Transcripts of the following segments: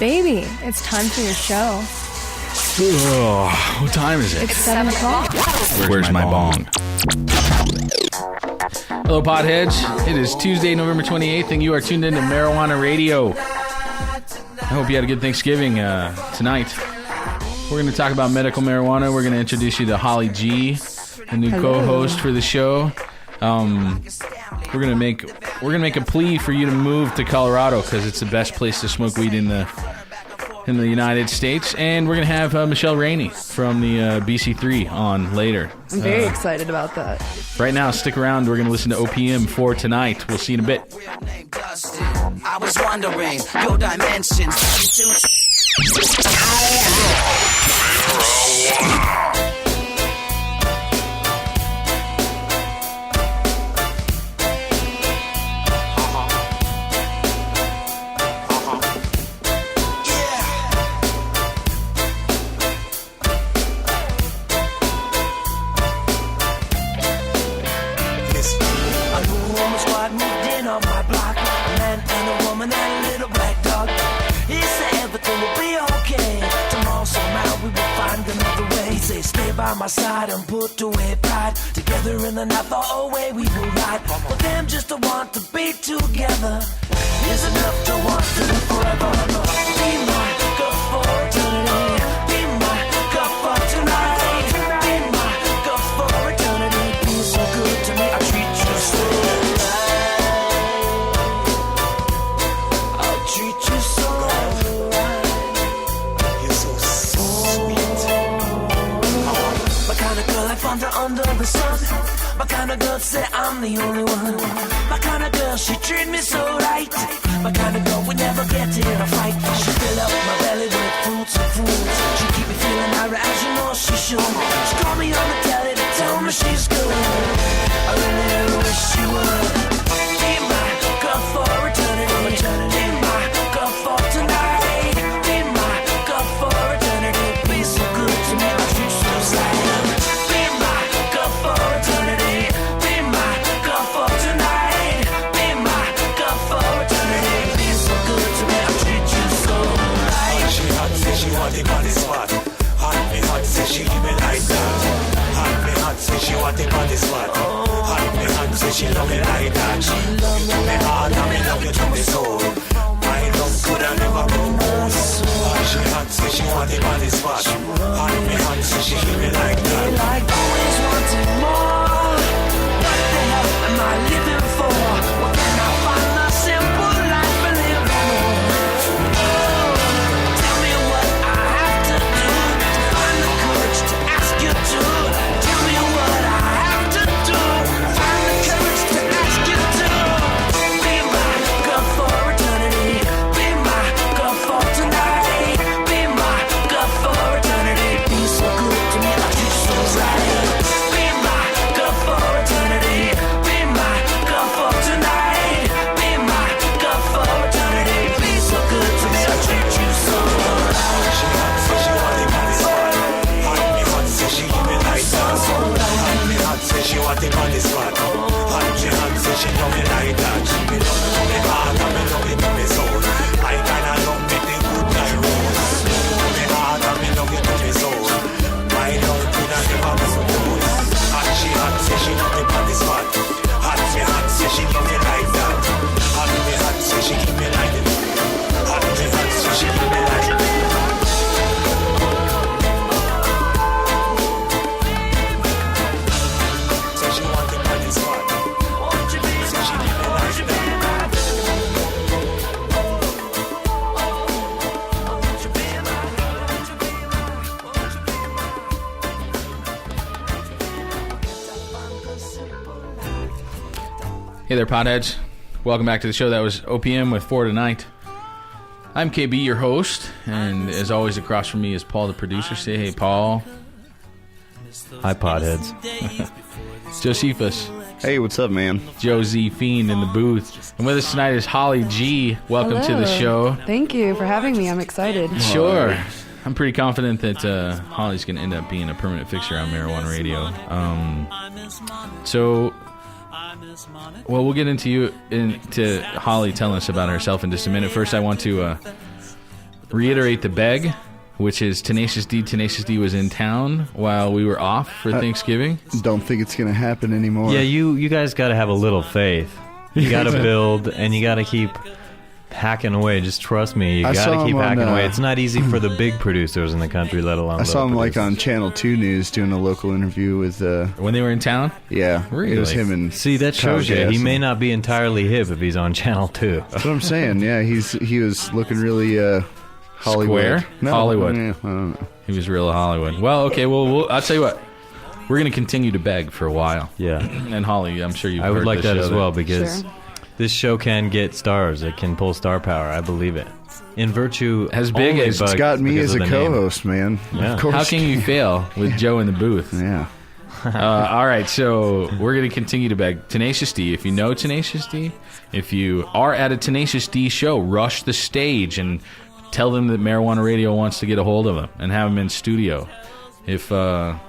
Baby, it's time for your show. Oh, what time is it? It's 7 o'clock. Where's my bong? Hello, potheads. It is Tuesday, November 28th, and you are tuned into Marijuana Radio. I hope you had a good Thanksgiving tonight. We're going to talk about medical marijuana. We're going to introduce you to Holly G, the new co-host for the show. We're gonna make a plea for you to move to Colorado because it's the best place to smoke weed in the United States. And we're gonna have Michelle Rainey from the BC3 on later. I'm very excited about that. Right now, stick around. We're gonna listen to OPM for tonight. We'll see you in a bit. I was wondering your dimensions. By my side and put away pride. Together in the night, the whole way we will ride. For them just to want to be together is enough to want to live forever. Be my girl for eternity. Be my girl for tonight. Be my girl for eternity. Be so good to me, I treat you so right. I'll treat you so right. You're so sweet. My kind of girl I found her under the sun. My kind of girl say I'm the only one. My kind of girl, she treat me so right. My kind of girl would never get in a fight. She fill up my belly with fruits and foods. She keep me feeling alright as you know she should. She call me on the telly to tell me she's good. I really wish she would. Be my girl for eternity. Be my girl for tonight. Be my girl for eternity. Be so good to me, I treat you so right. She give me like that. Hot me hot, say she want the body spot. Hot me hot, say she love me like that. She love me hard, and me love you to me soul. My love could have never go more. She hot, say she want the body spot. Hot me hot, say she give me like that. Like always wanting more. What the hell am I living for? Well, then I find the simple life and live more. Tell me what I have to do to find the courage to ask you to. Tell me what I have to do. Find the courage to ask you to. Be my girl for eternity. Be my girl for tonight. Be my girl for eternity. Be so good to me, I treat you so right. Be my girl for eternity. Be my girl for tonight. Be my girl for eternity. Be so good to me, I treat you so right. She hot, so she want the body spot. Hot me hot, so she give me like that. Hot me hot, so she want the body spot. Hot me hot, so she love me like that. She me love me hard, and me love it to me soul. I kinda love me the good night rose. Love me hard, and me love it to me soul. My love coulda never be so cold. Hot she hot, so she love the body spot. Hot me hot, so she love me like that. Hot me hot, so she give me like it. Hot me hot, so she give me like it. So she want the body spot. So she give me like that. Hey there, potheads. Welcome back to the show. That was OPM with For Tonight. I'm KB, your host, and as always, across from me is Paul, the producer. Say hey, Paul. Hi, potheads. Josephus. Hey, what's up, man? Joe Z Fiend in the booth. And with us tonight is Holly G. Welcome to the show. Thank you for having me. I'm excited. Sure. I'm pretty confident that Holly's going to end up being a permanent fixture on Marijuana Radio. We'll get into Holly telling us about herself in just a minute. First, I want to reiterate the beg, which is Tenacious D. Tenacious D was in town while we were off for Thanksgiving. Don't think it's going to happen anymore. Yeah, you guys got to have a little faith. You got to build, and you got to keep hacking away. Just trust me. You I got saw to keep him on, hacking away. It's not easy for the big producers in the country, let alone I saw him little on producers. Channel 2 News doing a local interview with, When they were in town? yeah, Really? it was him and See, that shows you. Kyle He Gass. may not be entirely hip if he's on Channel 2. That's what I'm saying. Yeah, he was looking really Hollywood. Square? Hollywood. Yeah, I don't know. He was real Hollywood. Well, okay, well, I'll tell you what. We're going to continue to beg for a while. Yeah. And Holly, I'm sure you've I would heard like this that show as well because Sure. this show can get stars. It can pull star power. I believe it. In virtue, As big only as- but It's got me because as of a the name. co-host, man. Yeah. Of course. How can you fail with Joe in the booth? Yeah. All right, so we're going to continue to beg. Tenacious D, if you know Tenacious D, if you are at a Tenacious D show, rush the stage and tell them that Marijuana Radio wants to get a hold of them and have them in studio. If, well,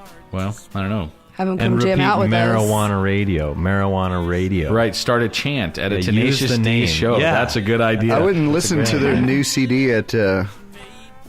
I don't know. Have him come And jam repeat out with us. Marijuana Radio. Marijuana Radio. Right, start a chant at a Yeah, use Tenacious the D name. show. Yeah. That's a good idea. I wouldn't listen to their new CD at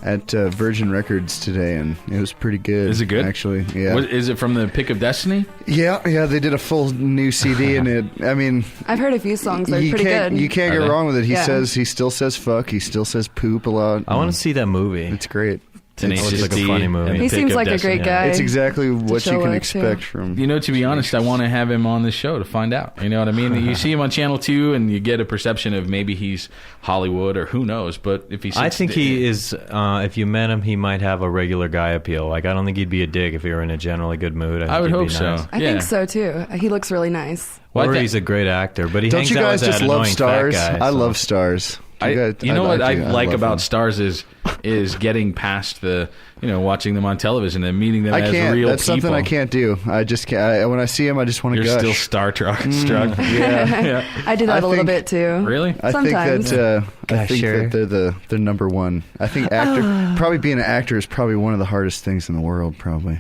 Virgin Records today, and it was pretty good. Is it good? Actually, yeah. What, is it from the Pick of Destiny? Yeah, they did a full new CD, and I mean, I've heard a few songs that are you pretty can't good. you can't Are go they? wrong with it. He Yeah. still says fuck. He still says poop a lot. I want to see that movie. It's great. Tenacious looks like a D funny movie. and the He Pick seems of like a Destiny. great guy. It's exactly what you chill can with, too. expect from. You know, to be honest, I want to have him on the show to find out. You know what I mean? You see him on Channel 2 and you get a perception of maybe he's Hollywood or who knows. But if he I sits think there- he is. If you met him, he might have a regular guy appeal. Like I don't think he'd be a dick if he were in a generally good mood. I would think he'd hope be so. nice. I think so too. He looks really nice. Well, I Or think- he's a great actor, but he Don't hangs you out guys with just that love annoying stars? fat guy, I so- love stars. You know what I like love about them. stars is getting past the, watching them on television and meeting them I as can't. real That's people. something I can't do. I just can't. When I see him, I just want to You're gush. still Star Trek struck. Yeah. I do that I a little think- bit too. Really? I Sometimes. think that Gusher. they're number one. I think probably being an actor is probably one of the hardest things in the world. Probably.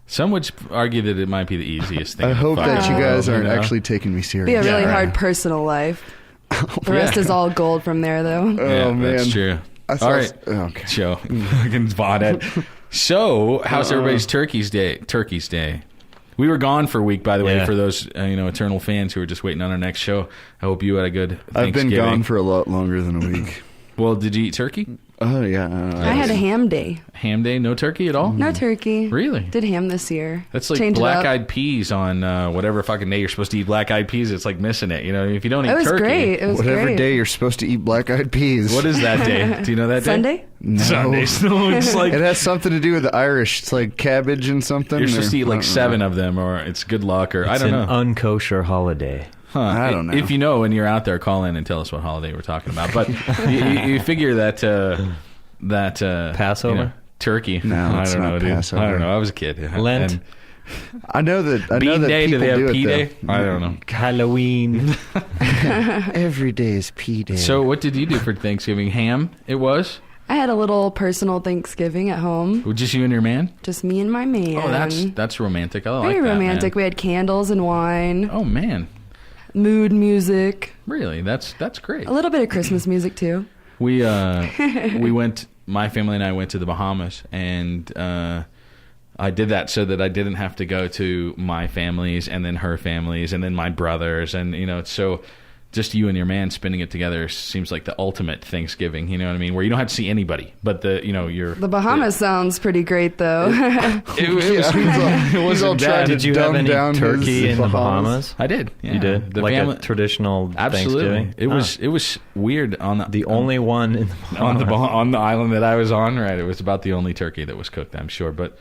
Some would argue that it might be the easiest thing. I in the hope that fucking you guys world, aren't you know? actually taking me serious. Be a really Yeah, right. hard personal life. The rest is all gold from there, though. Yeah, Oh man, that's true. I thought, All right. Okay. Show. Fucking bothead. So, how's everybody's Turkey's Day? We were gone for a week, by the way, Yeah. for those eternal fans who are just waiting on our next show. I hope you had a good I've been Thanksgiving. gone for a lot longer than a week. Well, did you eat turkey? Oh yeah. I had a ham day. Ham day? No turkey at all? No turkey. Really? Did ham this year. That's like Change it up. black-eyed peas on whatever fucking day you're supposed to eat black-eyed peas. It's like missing it. If you don't eat It was turkey. great. It was Whatever great. day you're supposed to eat black-eyed peas. What is that day? Do you know that day? Sunday? No. Sundays. No, it's like It has something to do with the Irish. It's like cabbage and something. you're supposed to eat I like don't 7 know. of them, or it's good luck, or I It's don't an know. unkosher holiday. Huh. I don't know. If you know when you're out there, call in and tell us what holiday we're talking about. But you figure that Passover? turkey. No, I it's don't not know, dude. Passover. I don't know. I was a kid. Lent? And I know that. I know Bean that Day? Do people they have do Pea it, Day? though. I don't know. Halloween. Every day is Pea Day. So what did you do for Thanksgiving? Ham? It was? I had a little personal Thanksgiving at home. Just you and your man? Just me and my man. Oh, that's romantic. I like very that, man. romantic. We had candles and wine, Oh man, mood music, really? That's great. a little bit of Christmas music too. We went. My family and I went to the Bahamas, and I did that so that I didn't have to go to my families and then her families and then my brothers, and so just you and your man spending it together seems like the ultimate Thanksgiving. You know what I mean? Where you don't have to see anybody, but you're The Bahamas sounds pretty great though. It He's all wasn't trying bad. to Did you dumb have any down turkey his in the Bahamas. Bahamas? I did. Yeah. You did? The Like family, a traditional absolutely. Thanksgiving? It was weird on The only one in the Bahamas. on the island that I was on. Right, it was about the only turkey that was cooked, I'm sure, but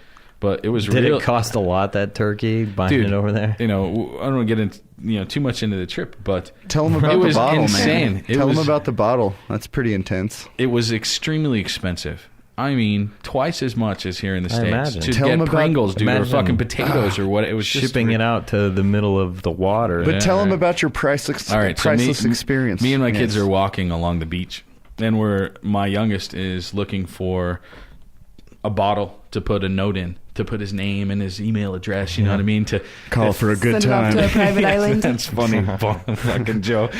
it was Did real. it cost a lot, that turkey, buying Dude, it over there? I don't want to get into too much into the trip, but Tell him about it the was bottle, insane. man. It Tell was, him about the bottle. That's pretty intense. It was extremely expensive. I mean, twice as much as here in the I States. imagine. To Tell him get about- Pringles, dude, or imagine- fucking potatoes or what. It was just Shipping it out to the middle of the water. But tell him right. about your priceless, All right, so priceless experience. Me and my kids Yes. are walking along the beach, and my youngest is looking for a bottle to put a note in, to put his name and his email address. You know what I mean? To Call for a good Send it off time. to a private island. That's funny, fucking Joe.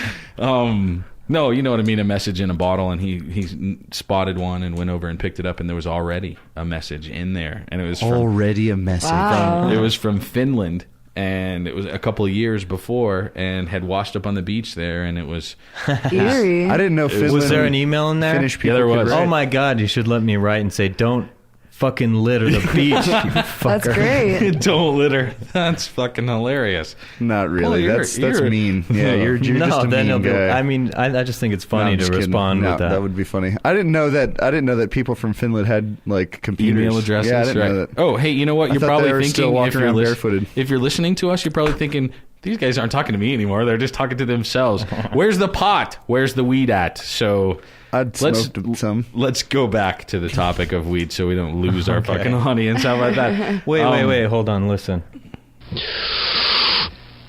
No, you know what I mean. A message in a bottle, and he spotted one and went over and picked it up, and there was already a message in there, and it was Already a message. Wow. it was from Finland, and it was a couple of years before, and had washed up on the beach there, and it was Eerie. I didn't know Finland. Was there an email in there? Finnish people there could was. write. Oh my God! You should let me write and say, "Don't fucking litter the beach." You fucker. That's great. don't litter. That's fucking hilarious. Not Oh, really. you're- That's mean. Yeah, you're just No, a then mean it'll be. guy. I mean, I just think it's No, funny I'm to just kidding. respond No, with that. That would be funny. I didn't know that people from Finland had like computers. Email addresses. Yeah, I didn't right. know that. Oh, hey, you know what? I You're thought probably they were thinking still walking around barefooted. if you're listening to us, you're probably thinking these guys aren't talking to me anymore. They're just talking to themselves. Where's the pot? Where's the weed at? So I'd let's smoked some. let's go back to the topic of weed so we don't lose our fucking audience. How about that? Wait. Hold on. Listen.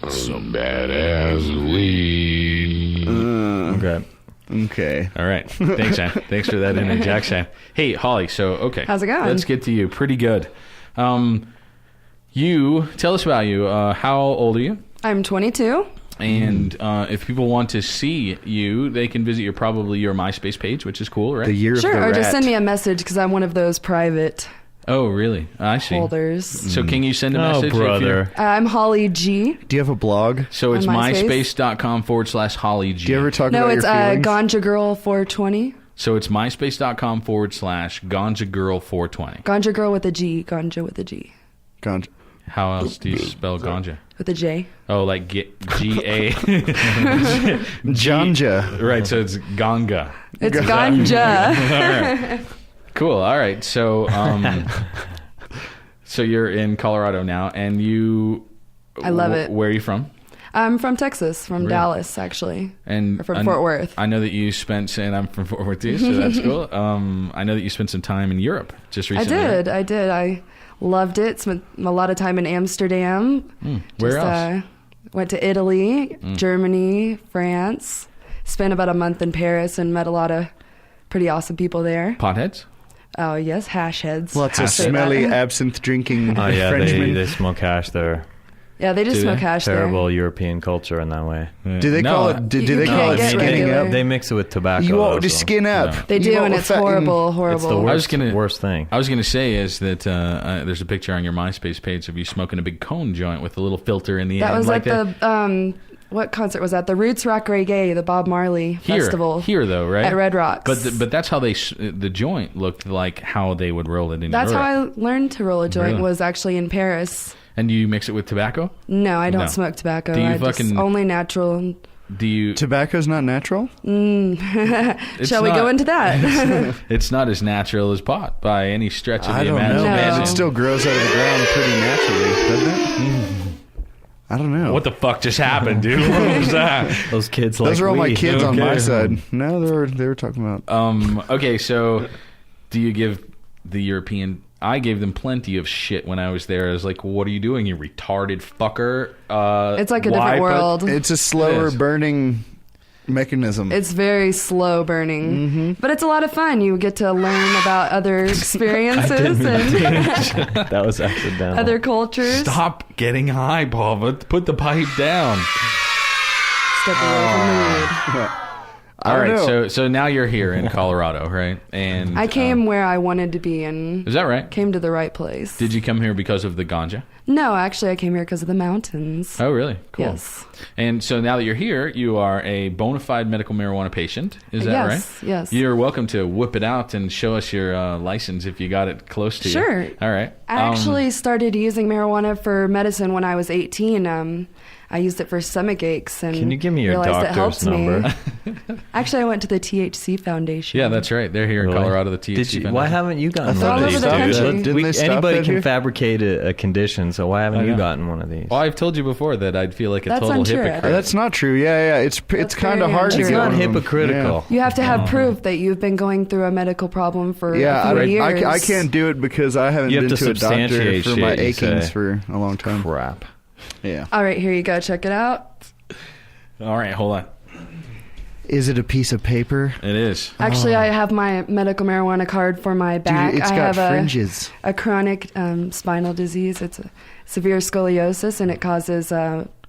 Some badass weed. Okay. Okay. All right. Thanks, Ann. Thanks for that interjection. Hey, Holly. So, okay. How's it going? Let's get to you. Pretty good. You tell us about you. How old are you? I'm 22. And if people want to see you, they can visit your MySpace page, which is cool, right? The year Sure, of the or just rat. send me a message because I'm one of those private Oh, really? I see. holders. So can you send a Oh, message? if you're- brother. I'm Holly G. Do you have a blog? So it's On MySpace? myspace.com/Holly G. Do you ever talk No, about it's your feelings? Ganja Girl 420. So it's myspace.com/Ganja Girl 420. Ganja Girl with a G. Ganja with a G. Ganja. How else do you spell ganja? With a J. Oh, like G-A. Janja. Right, so it's Ganga. It's Ganja. All right. Cool. All right. So, so you're in Colorado now, and you. I love it. Where are you from? I'm from Texas, from Really? Dallas, actually. And Or from Fort Worth. I know that you spent, and I'm from Fort Worth too, so that's cool. I know that you spent some time in Europe just recently. I did. I loved it. Spent a lot of time in Amsterdam. Where else? Went to Italy, Germany, France. Spent about a month in Paris and met a lot of pretty awesome people there. Potheads? Oh, yes, hash heads. Lots of Say that. smelly absinthe drinking Oh yeah, Frenchmen. they smoke hash there. Yeah, they just Do smoke they? hash Terrible European culture in that way. Do they No, call it? Do You they can't call it get skinning regular. up? They mix it with tobacco. You want though, to so- skin up? No. They You do, want and to it's fatten- horrible. It's the I was gonna- worst thing. I was going to say is that there's a picture on your MySpace page of you smoking a big cone joint with a little filter in the That end. was like at the what concert was that? The Roots Rock Reggae, the Bob Marley festival. Here though, right? At Red Rocks. But that's how the joint looked like how they would roll it in That's Europe. how I learned to roll a joint. Really? Was actually in Paris. And you mix it with tobacco? No, I don't No. smoke tobacco. Do you I just fucking- only natural. Do you? Tobacco's not natural. It's Shall we not- go into that? It's not as natural as pot by any stretch of I the don't know, imagination. man. No. It still grows out of the ground pretty naturally, doesn't it? I don't know. What the fuck just happened, dude? What was that? Those kids like Those are all my weed. kids on my Okay. side. No, they were talking about. Okay, so do you give the European? I gave them plenty of shit when I was there. I was like, "What are you doing, you retarded fucker?" It's like a why different put- world. It's a slower is. burning mechanism. It's very slow burning, Mm-hmm. but it's a lot of fun. You get to learn about other experiences and That was accidental. other cultures. Stop getting high, Paul. But put the pipe down. Step away from the weed. All don't right, know. so now you're here in Colorado, right? And I came where I wanted to be and Is that right? came to the right place. Did you come here because of the ganja? No, actually, I came here because of the mountains. Oh, really? Cool. Yes. And so now that you're here, you are a bona fide medical marijuana patient. Is that Yes, right? yes. You're welcome to whip it out and show us your license if you got it close to you. Sure. All right. I actually started using marijuana for medicine when I was 18. I used it for stomach aches and Can you give me your realized it doctor's helped me. number? Actually, I went to the THC Foundation. Yeah, that's right. They're here in Really? Colorado, the THC Did you, Foundation. why haven't you gotten thought one of they these? stopped dude? it. Didn't they stop Anybody that can here? fabricate a condition, so why I haven't you know. gotten one of these? Well, I've told you before that I'd feel like a That's total untrue. hypocrite. That's not true. Yeah. It's kind of very hard to untrue. get It's not one of them. hypocritical. You have to have proof that you've been going through a medical problem for Yeah, a few I years. can't do it because I haven't You have been to to a doctor substantiate for my shit, you achings say. for a long time. Crap. Yeah. All right, here you go. Check it out. All right, hold on. Is it a piece of paper? It is. Actually, I have my medical marijuana card for my back. Dude, it's I got have fringes. a chronic spinal disease. It's a severe scoliosis, and it causes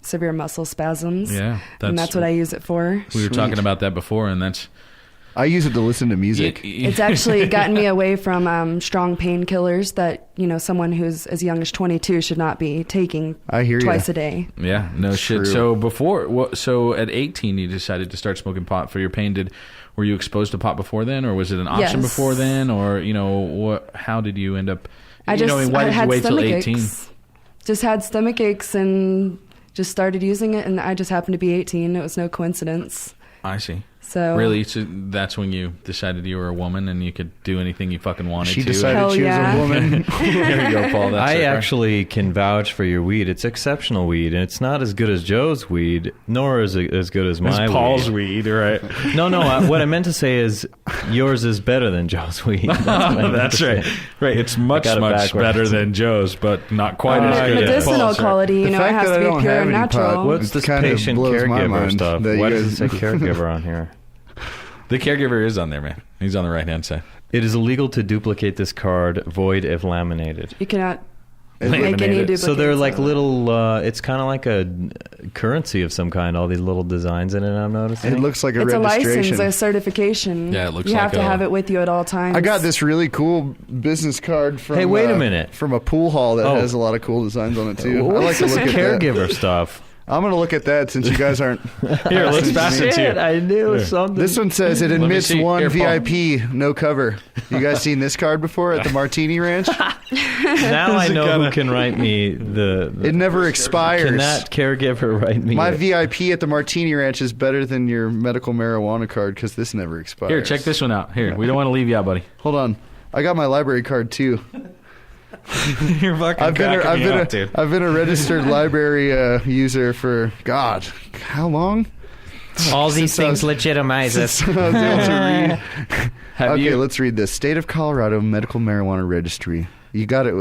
severe muscle spasms. Yeah, and that's what I use it for. We were Sweet. talking about that before, and that's I use it to listen to music. It's actually gotten me away from strong painkillers that someone who's as young as 22 should not be taking I hear twice ya. a day. Yeah, no shit. True. So at 18, you decided to start smoking pot for your pain. Were you exposed to pot before then, or was it an option Yes. before then, or how did you end up? I just why did you had wait till stomach 18? aches. Just had stomach aches and just started using it, and I just happened to be 18. It was no coincidence. I see. So Really, so that's when you decided you were a woman and you could do anything you fucking wanted She to. decided Hell she was yeah. a woman. There you go, Paul. That's I it, right? actually can vouch for your weed. It's exceptional weed, and it's not as good as Joe's weed, nor is it as good as my It's Paul's weed. weed, right? No, what I meant to say is yours is better than Joe's weed. That's what I meant That's to right. say. Right. It's much got it backwards. better than Joe's, but not quite as good as medicinal Paul's. Right? quality, The it fact has that to I be don't pure have and any natural. pot- What's It this kind of patient blows my caregiver mind stuff? that Why you does it say guys- caregiver on here? The caregiver is on there, man. He's on the right-hand side. It is illegal to duplicate this card, void if laminated. You cannot It- make any Laminated. duplicates. So they're like of it. little, it's kind of like a currency of some kind, all these little designs in it, I'm noticing. It looks like a It's a registration. license, a certification. Yeah, it looks You like have to a- have it with you at all times. I got this really cool business card from. Hey, wait a minute. From a pool hall that Oh. has a lot of cool designs on it too. I like What's to this look at that. caregiver stuff? I'm gonna look at that since you guys aren't. Here, let's pass it to Shit, you. I knew something. This one says it me admits see. one Here, Paul. VIP, no cover. You guys seen this card before at the Martini Ranch? Now I know who can write me the It never expires. Can that caregiver write me My it? VIP at the Martini Ranch is better than your medical marijuana card because this never expires. Here, check this one out. Here, we don't want to leave you out, buddy. Hold on, I got my library card too. You're fucking I've been a registered library user for God, how long? All these Since I was- legitimize Since I was able to read. Have Okay, you? let's read this. State of Colorado Medical Marijuana Registry. You got it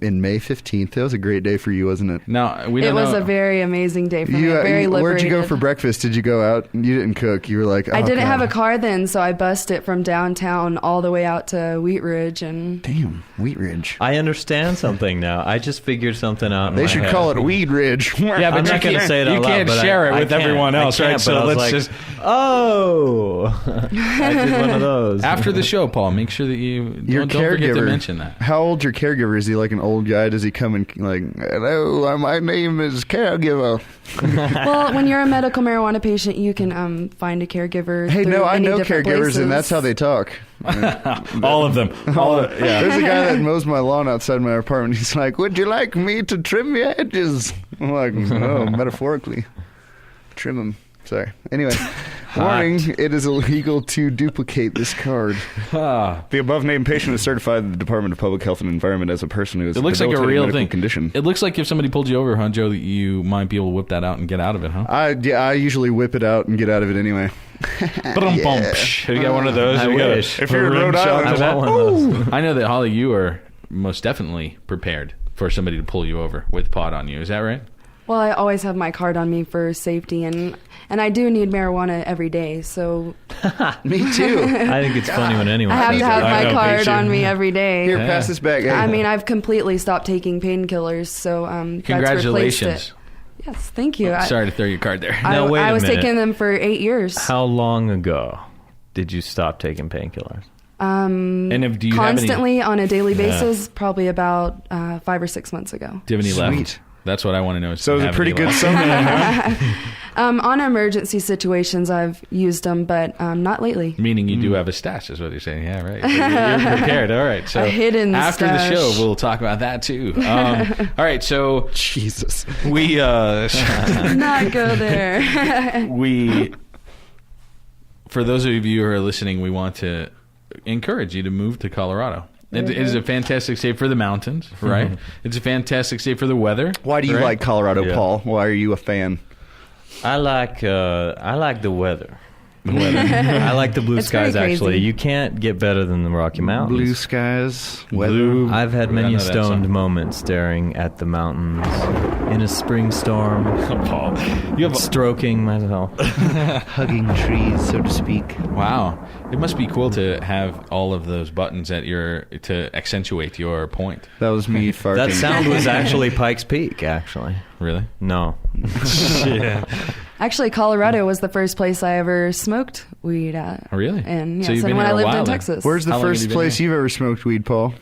in May 15th. That was a great day for you, wasn't it? No, we don't It was know. a very amazing day for me. Very liberated. Where'd you go for breakfast? Did you go out? You didn't cook. You were like, I oh, didn't God. have a car then, so I bussed it from downtown all the way out to Wheat Ridge, and Damn, Wheat Ridge. I understand something now. I just figured something out. In They my should head. call it Weed Ridge. Yeah, but I'm you not going to can't- say it you out loud, can't but share I it with can't. everyone I else, can't, right? but So I was let's like, just oh, I did one of those. after the show, Paul. Make sure that you Your don't forget to caregiver. mention that. How old's your caregiver? Is he like an old guy? Does he come and like, hello, my name is caregiver. well, when you're a medical marijuana patient, you can find a caregiver. Hey, through no, I many know different caregivers, places. and that's how they talk. All of them. Yeah. There's a guy that mows my lawn outside my apartment. He's like, would you like me to trim your edges? I'm like, no, metaphorically. Trim them. Sorry. Anyway, warning, it is illegal to duplicate this card. The above named patient is certified in the Department of Public Health and Environment as a person who is It looks like a debilitating real medical thing. condition. It looks like if somebody pulled you over, huh, Joe, that you might be able to whip that out and get out of it, huh? I usually whip it out and get out of it anyway. Ba-dum-bum. Have you got one of those? I Have you got a- wish. If you're in Rhode Island, I want one of those. I know that, Holly, you are most definitely prepared for somebody to pull you over with pot on you. Is that right? Well, I always have my card on me for safety, and I do need marijuana every day, so me too. I think it's funny when anyone I have says to have that. I my know, card picture. on me every day. Here, pass this back. Hey. I mean, I've completely stopped taking painkillers, so that's replaced Congratulations. it. Yes, thank you. Sorry to throw your card there. Now, wait I a was minute. taking them for 8 years. How long ago did you stop taking painkillers? And do you have any, Constantly on a daily basis, probably about 5 or 6 months ago. do you have any left? Sweet. That's what I want to know. So it was a have pretty any good left. summer. On emergency situations, I've used them, but not lately. Meaning you do have a stash, is what you're saying. Yeah, right. You're prepared. All right. So A hidden after the stash. show, we'll talk about that too. All right. So Jesus. we Not go there. we for those of you who are listening, we want to encourage you to move to Colorado. It is a fantastic state for the mountains, right? It's a fantastic state for the weather. Why do you right? like Colorado, Yeah. Paul? Why are you a fan? I like the weather. weather. I like the blue It's pretty skies, actually. crazy. You can't get better than the Rocky Mountains. Blue skies, weather. Blue. I've had I many know a that stoned song. moment staring at the mountains in a spring storm, Paul, you have stroking myself. Hugging trees, so to speak. wow. It must be cool to have all of those buttons at to accentuate your point. That was me farting. That sound was actually Pikes Peak, actually. Really? No. Actually, Colorado was the first place I ever smoked weed at. Oh, really? And yes, So you've and been when here I a lived while in then. Texas. Where's the How long have first you been place here? you've ever smoked weed, Paul?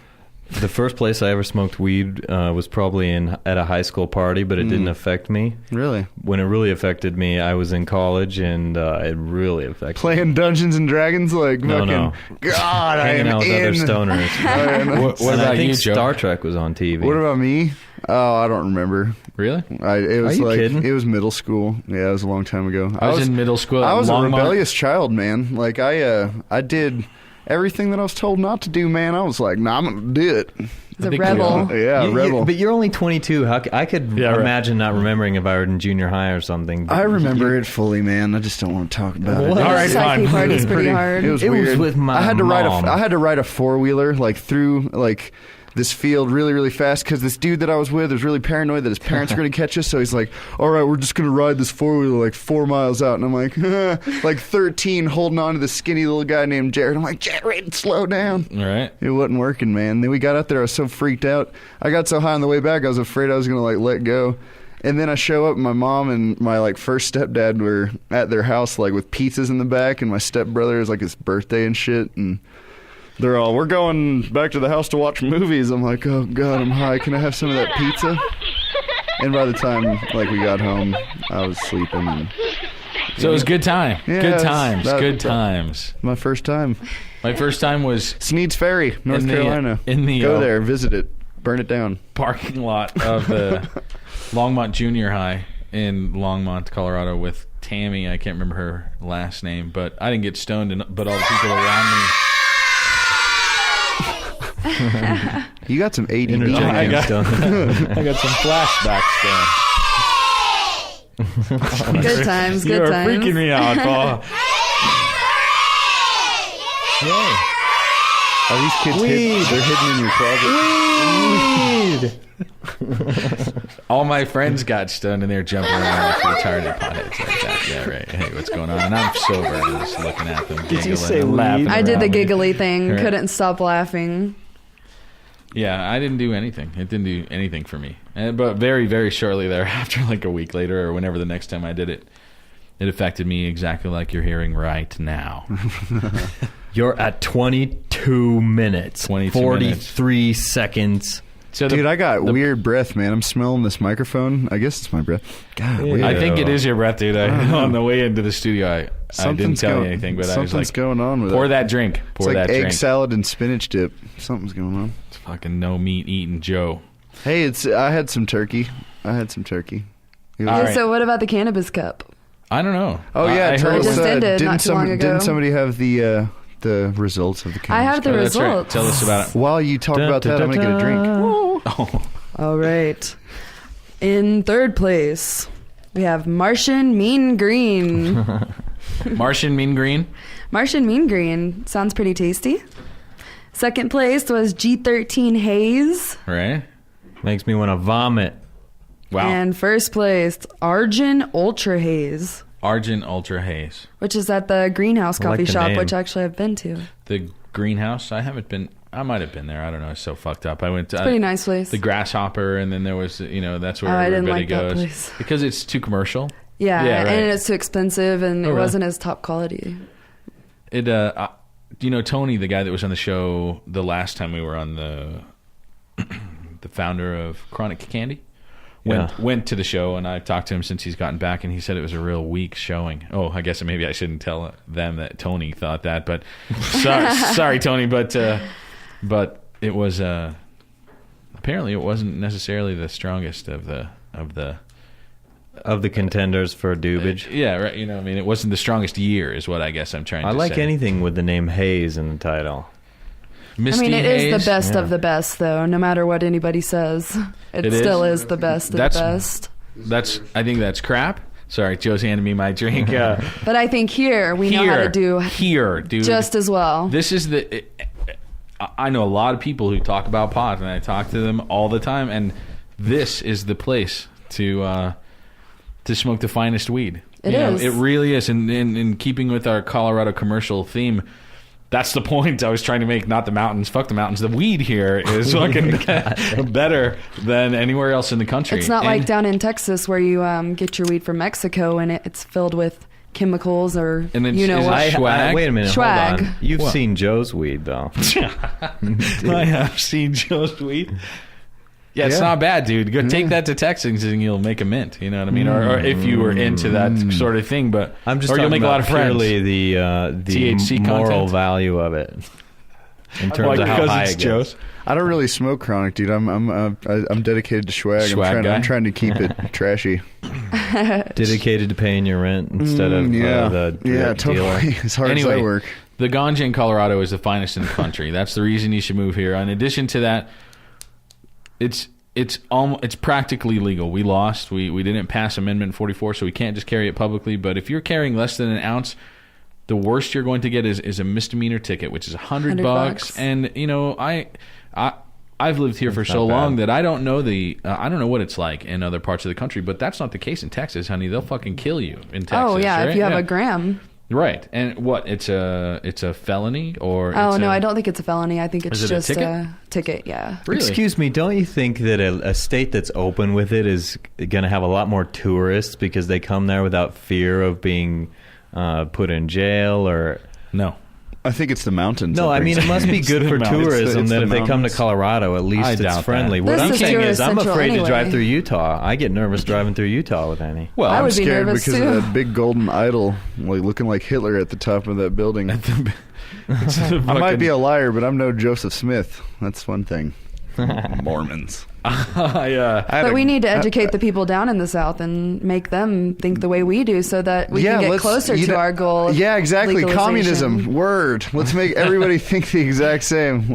The first place I ever smoked weed was probably at a high school party, but it didn't affect me. Really? When it really affected me, I was in college, and it really affected me. Playing Dungeons and Dragons, like No, fucking. no. God, I Hanging am out with in. other stoners. I know. What And I about think you, Joe? Star Trek was on TV. What about me? Oh, I don't remember. Really? It was you like kidding? it was middle school. Yeah, it was a long time ago. I was in middle school. At I was a Longmont. rebellious child, man. Like I did everything that I was told not to do, man. I was like, nah, I'm gonna do it. He's a think we rebel. all- Yeah, rebel. But you're only 22. I could Yeah, right. imagine not remembering if I were in junior high or something. I remember it fully, man. I just don't want to talk about it. What? All right, Psyche fine. party's pretty hard. It was It was weird. with my I had to mom. I had to ride a 4-wheeler like through like this field really, really fast because this dude that I was with was really paranoid that his parents were going to catch us. So he's like, all right, we're just going to ride this 4-wheeler like 4 miles out. And I'm like, like 13 holding on to this skinny little guy named Jared. I'm like, Jared, slow down. All right. It wasn't working, man. Then we got out there. I was so freaked out. I got so high on the way back, I was afraid I was going to like let go. And then I show up, and my mom and my like first stepdad were at their house like with pizzas in the back, and my stepbrother is like his birthday and shit, and they're all, we're going back to the house to watch movies. I'm like, oh God, I'm high. Can I have some of that pizza? And by the time like we got home, I was sleeping. And So it was good time. Yeah, good it's- times. that- Good times. my first time, My first time was Sneed's Ferry, North In the- Carolina. in the, go there, visit it, burn it down. parking lot of the Longmont Junior High in Longmont, Colorado, with Tammy. I can't remember her last name, but I didn't get stoned, but all the people around me. You got some ADD. Interjecting I got- stuff. I got some flashbacks going. Good times, You good are times. freaking me out, Paul. Are these kids they're hidden in your closet? All my friends got stoned and they're jumping around like retarded potheads like that. Yeah, right. Hey, what's going on? And I'm sober and I'm just looking at them, giggling you say and laughing. weed? I did the around me. giggly thing. Right. Couldn't stop laughing. Yeah, I didn't do anything. It didn't do anything for me. But very, very shortly thereafter, like a week later or whenever the next time I did it, it affected me exactly like you're hearing right now. You're at 22 minutes. 22 43 seconds. So Dude, I got weird breath, man. I'm smelling this microphone. I guess it's my breath. God, weird. I think it is your breath, dude. On the way into the studio, I didn't Something's tell you going- anything, but I was something's like, going on with pour it. that drink. It's Pour like that egg drink. salad and spinach dip. Something's going on. It's fucking no meat eating Joe. Hey, I had some turkey. It All was- right. So what about the cannabis cup? I don't know. Oh yeah, I tell heard us, it just was, ended not too long ago. Didn't somebody have the results of the I cannabis have the cup? that's right. results. Tell us about it. While you talk about that, I'm gonna get a drink. Oh, All right. In third place, we have Martian Mean Green. Martian Mean Green. Martian Mean Green sounds pretty tasty. Second place was G13 Haze. Right? Makes me want to vomit. Wow. And first place, Argent Ultra Haze, Argent Ultra Haze. which is at the Greenhouse I like Coffee the Shop, name. which actually I've been to. The greenhouse. I haven't been. I might have been there. I don't know. It's so fucked up. I went to Pretty nice place. the Grasshopper, and then there was, that's where Oh, I didn't everybody like that goes place. because it's too commercial. Yeah, Yeah, right. and it's too expensive, and Oh, it really? wasn't as top quality. It Tony, the guy that was on the show the last time we were on, the founder of Chronic Candy, went to the show, and I've talked to him since he's gotten back, and he said it was a real weak showing. Oh, I guess maybe I shouldn't tell them that Tony thought that, but sorry Tony, but it was apparently it wasn't necessarily the strongest of the Contenders for Dubage. yeah, right. It wasn't the strongest year, is what I guess I'm trying to I say. like anything with the name Hayes in the title. Misty I mean, it Haze. is the best Yeah. of the best, though. No matter what anybody says, it It still is? is the best of That's- the best. I think that's crap. Sorry, Joe's handing me my drink. But I think here we know how to do here, dude. just as well. This is I know a lot of people who talk about pot, and I talk to them all the time, and this is the place to smoke the finest weed. It is. It really is. And in keeping with our Colorado commercial theme, that's the point I was trying to make. Not the mountains. Fuck the mountains. The weed here is fucking better than anywhere else in the country. It's not like down in Texas where you get your weed from Mexico and it's filled with chemicals or And then you know is it what. swag? Wait a minute. Swag. Hold on. You've What? seen Joe's weed, though. I have seen Joe's weed. Yeah, it's Yeah. not bad, dude. Go take that to Texas and you'll make a mint. You know what I mean? Or if you were into that sort of thing, but I'm just or you'll talking make a lot about of friends. purely the THC moral content? value of it in terms Like, of how because high it's it gets. Joe's. I don't really smoke chronic, dude. I'm dedicated to swag. Swag guy? I'm trying to keep it trashy. Dedicated to paying your rent instead of the dealer. totally. As hard as I work. The ganja in Colorado is the finest in the country. That's the reason you should move here. In addition to that, it's practically legal. We lost. We didn't pass Amendment 44, so we can't just carry it publicly. But if you're carrying less than an ounce, the worst you're going to get is a misdemeanor ticket, which is $100 bucks. And you know, I've lived here for so long that I don't know I don't know what it's like in other parts of the country, but that's not the case in Texas, honey. They'll fucking kill you in Texas. Oh yeah, right? if you have a gram. Right. And what? It's a felony or? Oh it's no, a- I don't think it's a felony. I think it's Is it a just ticket? a ticket. Yeah. Really? Excuse me, don't you think that a state that's open with it is going to have a lot more tourists because they come there without fear of being put in jail or... No. I think it's the mountains. No, that I mean, brings it must be It's good the for mountains. tourism It's that the if they come to mountains. Colorado, at least I it's doubt friendly. that. What This I'm is saying is tourist I'm central afraid to drive anyway. through Utah. I get nervous driving through Utah with any. Well, I I'm would be scared nervous because too. of that big golden idol, like looking like Hitler at the top of that building. I might be a liar, but I'm no Joseph Smith. That's one thing. Mormons. But we need to educate the people down in the South and make them think the way we do so that we can get closer to our goal. Of Yeah, exactly. legalization. Communism. Word. Let's make everybody think the exact same.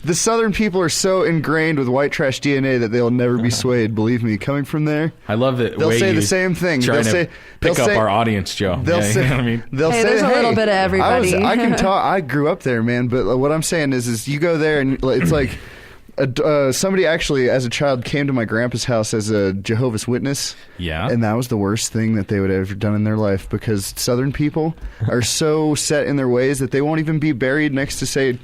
The Southern people are so ingrained with white trash DNA that they'll never be swayed. Believe me, coming from there, I love that. they'll way say you the same thing. Trying They'll to say pick they'll up say, our audience, Joe. They'll Yeah, say, you know what I mean? They'll Hey, say, there's a little bit of everybody. I can talk. I grew up there, man. But what I'm saying is you go there and it's like somebody actually, as a child, came to my grandpa's house as a Jehovah's Witness. Yeah. And that was the worst thing that they would have ever done in their life because Southern people are so set in their ways that they won't even be buried next to, say,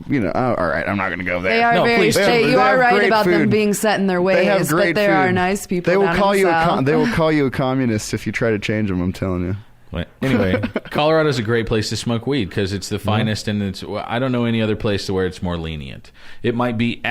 you know, oh, all right, I'm not going to go there. They are No, very. please. You are right about them food. being set in their ways, They have great but there food. are nice people. They will down call in you the South. they will call you a communist if you try to change them. I'm telling you. But anyway, Colorado's a great place to smoke weed because it's the finest, and I don't know any other place to where it's more lenient. It might be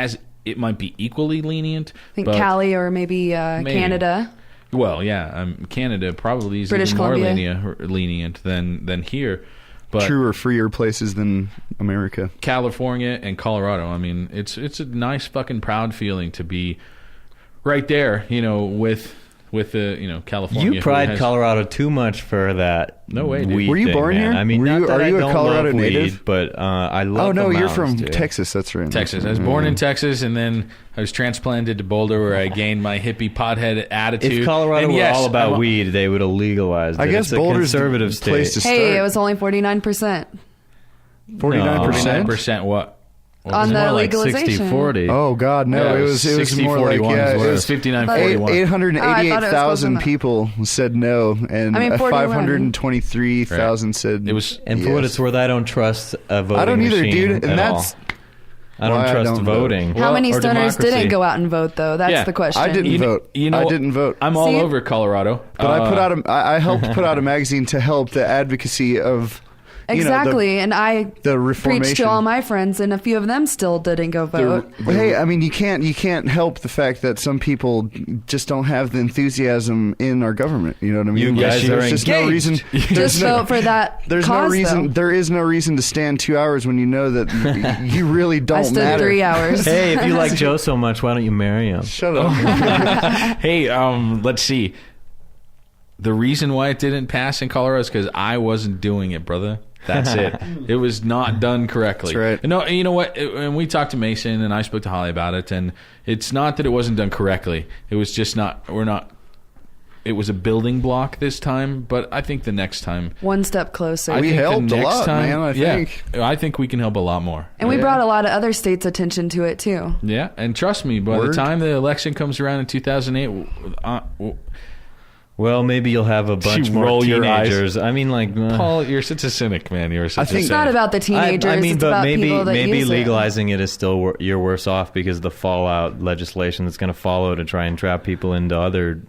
equally lenient. I think but, Cali or maybe Canada. Well, yeah, Canada probably is British even more Columbia. lenient than here. But Truer, freer places than America. California and Colorado, I mean, it's a nice fucking proud feeling to be right there, you know, with the, you know, California. You who pride has- Colorado too much for that. No way, dude. weed Were you thing, born man. here? I mean, Were not you- that are I you a don't Colorado love native? weed, but I love. Oh no, the you're from mountains, dude. Texas. That's right. Texas. I was born in Texas, and then I was transplanted to Boulder, where I gained my hippie pothead attitude. If Colorado And were yes, all about I'm- weed, they would have legalized it. I guess it's a Boulder's the conservative place state. to Hey, start. it was only 49% 49%. 49% what? on the More like legalization. 60-40. Oh God, no! Yeah, it was more 60-41 like is what it was, 59-41. 888,000 people said no, and I mean, 41. 523,000 said It was, And for what yes. it's worth, I don't trust a voting I don't either, machine dude. And at that's all. I don't why I trust don't vote. voting. How many or stoners democracy. didn't go out and vote, though? That's Yeah, the question. I didn't vote. I didn't vote. I'm all See? over Colorado. But I helped put out a magazine to help the advocacy of Exactly, and I the preached reformation. to all my friends, and a few of them still didn't go vote. Hey, I mean, you can't help the fact that some people just don't have the enthusiasm in our government. You know what I mean? You guys There's are just no reason. Just vote for that There's cause, no reason. though. There is no reason to stand 2 hours when you know that you really don't I stood matter. 3 hours. Hey, if you like Joe so much, why don't you marry him? Shut up. Hey, let's see. The reason why it didn't pass in Colorado is because I wasn't doing it, brother. That's it. It was not done correctly. That's right. No, you know what? And we talked to Mason, and I spoke to Holly about it, and it's not that it wasn't done correctly. It was just not. We're not it was a building block this time, but I think the next time... One step closer. I We think the helped a next lot, time, man, I think. I think we can help a lot more. and we Yeah. brought a lot of other states' attention to it, too. Yeah, and trust me, by the Word. time the election comes around in 2008... Well, maybe you'll have a bunch You more roll your eyes. teenagers. I mean, like, Paul, you're such a cynic, man. You're such a think- It's cynic. not about the teenagers. I mean, it's but about people that maybe use legalizing it is still you're worse off because the fallout legislation that's going to follow to try and trap people into other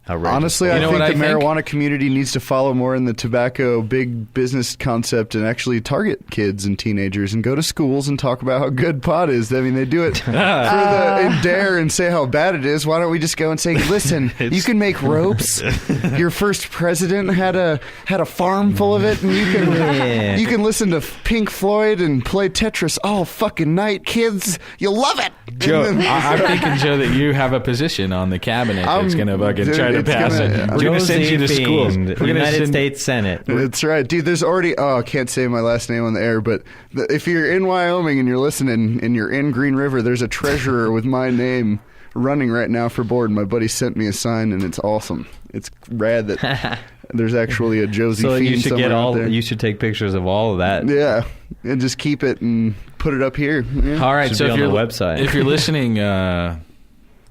outrageous. Honestly, You I know think what the I think? marijuana community needs to follow more in the tobacco big business concept and actually target kids and teenagers and go to schools and talk about how good pot is. I mean, they do it and dare and say how bad it is. Why don't we just go and say, listen, you can make ropes. Your first president had a farm full of it, and Yeah. you can listen to Pink Floyd and play Tetris all fucking night, kids. You'll love it. Joe, And then- I'm thinking, Joe, that you have a position on the cabinet that's going to fucking dude, try to it's pass gonna- it. We're going to send you to schools. We're gonna United send- States Senate. That's right, dude. There's already. Oh, I can't say my last name on the air, but if you're in Wyoming and you're listening and you're in Green River, there's a treasurer with my name running right now for board. My buddy sent me a sign, and it's awesome. It's rad that there's actually a Josie So Fiend you should somewhere get out all. there. You should take pictures of all of that. Yeah, and just keep it and put it up here. Yeah. All right, Should so be if on you're the website. if you're listening,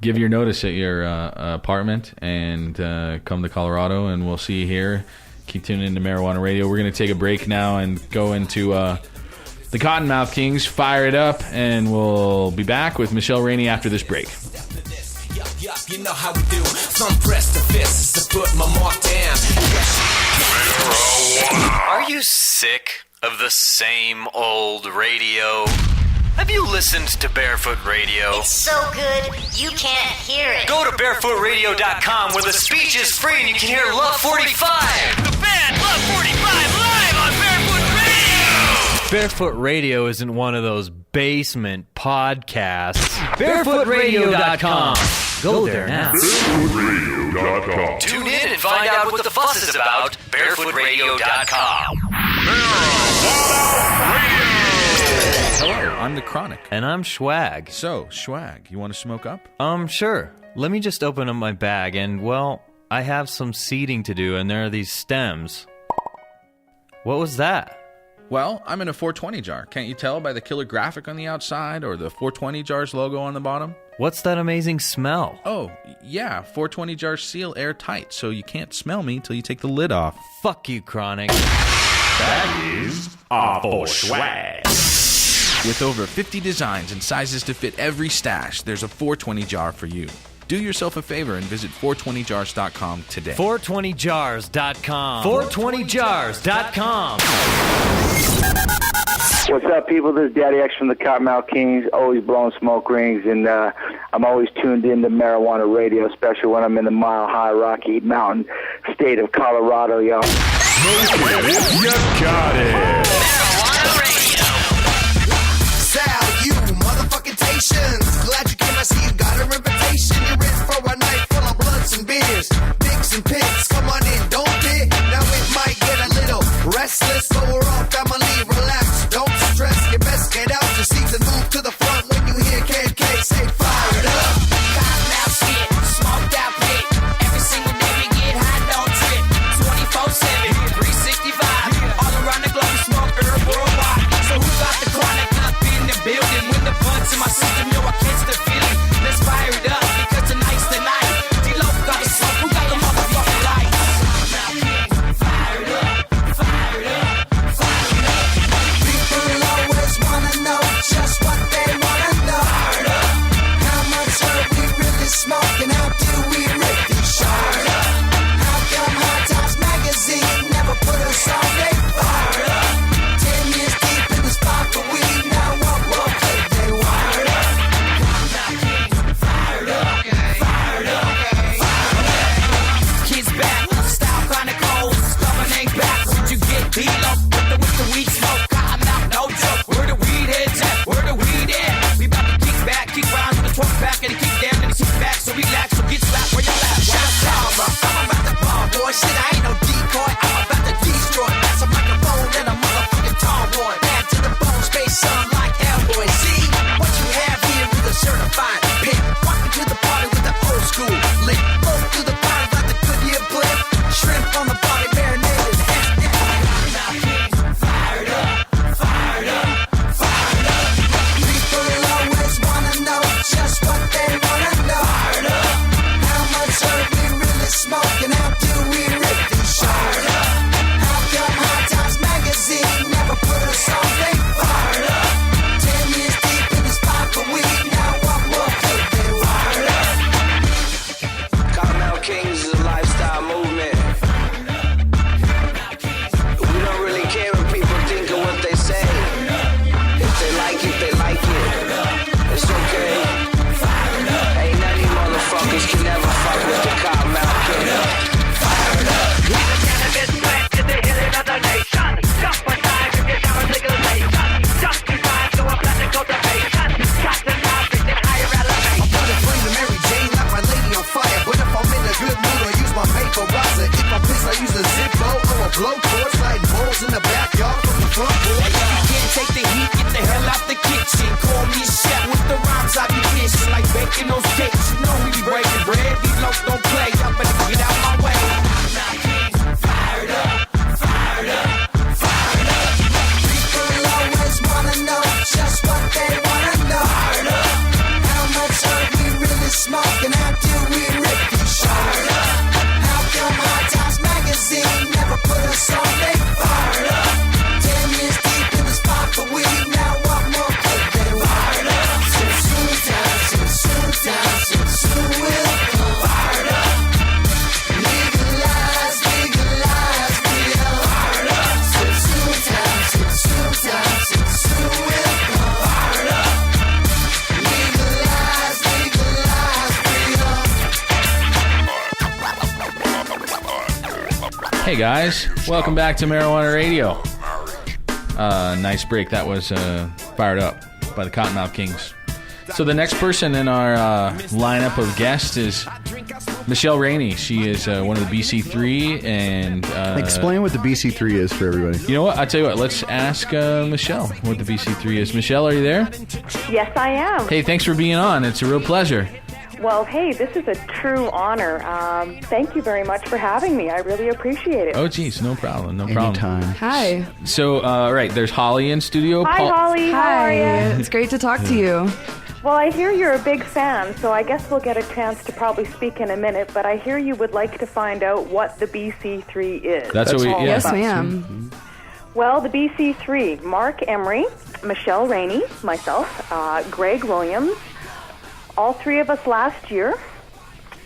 give your notice at your apartment and come to Colorado, and we'll see you here. Keep tuning into Marijuana Radio. We're going to take a break now and go into the Cottonmouth Kings. Fire it up, and we'll be back with Michelle Rainey after this break. Yup, you know how we do. From press to fist is to put my mark down. Are you sick of the same old radio? Have you listened to Barefoot Radio? It's so good, you can't hear it. Go to barefootradio.com where the speech is free and you can hear Love 45. The band Love 45 live on Barefoot Radio. Barefoot Radio isn't one of those basement podcasts. Barefootradio.com. Go there now. Tune in and find out what the fuss is about. Barefootradio.com. Hello, I'm the Chronic. And I'm Schwag. So, Schwag, you want to smoke up? Sure. Let me just open up my bag and, well, I have some seeding to do and there are these stems. What was that? Well, I'm in a 420 jar. Can't you tell by the killer graphic on the outside or the 420 jar's logo on the bottom? What's that amazing smell? Oh, yeah, 420 jars seal airtight, so you can't smell me till you take the lid off. Fuck you, Chronic. With over 50 designs and sizes to fit every stash, there's a 420 jar for you. Do yourself a favor and visit 420jars.com today. 420jars.com. 420jars.com. What's up, people? This is Daddy X from the Cottonmouth Kings, always blowing smoke rings, and I'm always tuned in to Marijuana Radio, especially when I'm in the Mile High Rocky Mountain state of Colorado, y'all. Marijuana Radio. Sal, you motherfucking Tations. Glad you came. I see you got a reputation. You're in for a night full of blunts and beers, dicks and pits. Come on in, don't it? Now it might get a little restless, but we're all family. Relax, don't stress. You best get out your seats and move to the front when you hear KK say fire it up. Cottonmouth shit, smoked out pit. Every single day we get high, don't trip. 24/7, 365. All around the globe, we smoke herb worldwide. So who got the chronic up in the building? When the blunts in my system, yo, I catch the feeling. Let's fire it up because tonight's the night. D-Lo got the smoke, who got the motherfucking light? vaporizer. If I piss, I use a Zippo or a blowtorch, lighting bowls in the backyard from the front porch. If you can't take the heat, get the hell out the kitchen. Call me chef with the rhymes I be dishing, like baking those cakes. You know we be breaking bread, these locs don't play. Y'all better get out my way. Now Kings, fired up, fired up, fired up. People always wanna know just what they wanna know. Fired up. How much are we really smoking? How do we really fired up? How come High Times magazine never put us on? They fired up. 10 years deep in the spot for weed. Now what more could they fired up? Soon time, soon will come. Fired up. Legalize, legalize, we are fired up. Soon time, soon will come. Fired up. Legalize, legalize, we are. Hey guys, welcome back to Marijuana Radio. Nice break. That was Fired Up by the Cottonmouth Kings. So the next person in our lineup of guests is Michelle Rainey. She is one of the BC3 and... Explain what the BC3 is for everybody. You know what? I'll tell you what. Let's ask Michelle what the BC3 is. Michelle, are you there? Yes, I am. Hey, thanks for being on. It's a real pleasure. Well, hey, this is a true honor. Thank you very much for having me. I really appreciate it. Oh, geez. No problem. No problem. Anytime. Hi. So, right, there's Holly in studio. Hi, Holly. How are Hi. you? It's great to talk to you. Well, I hear you're a big fan, so I guess we'll get a chance to probably speak in a minute, but I hear you would like to find out what the BC3 is. That's what we... all Yeah. Yes, about. ma'am. Well, the BC3, Mark Emery, Michelle Rainey, myself, Greg Williams, all three of us last year,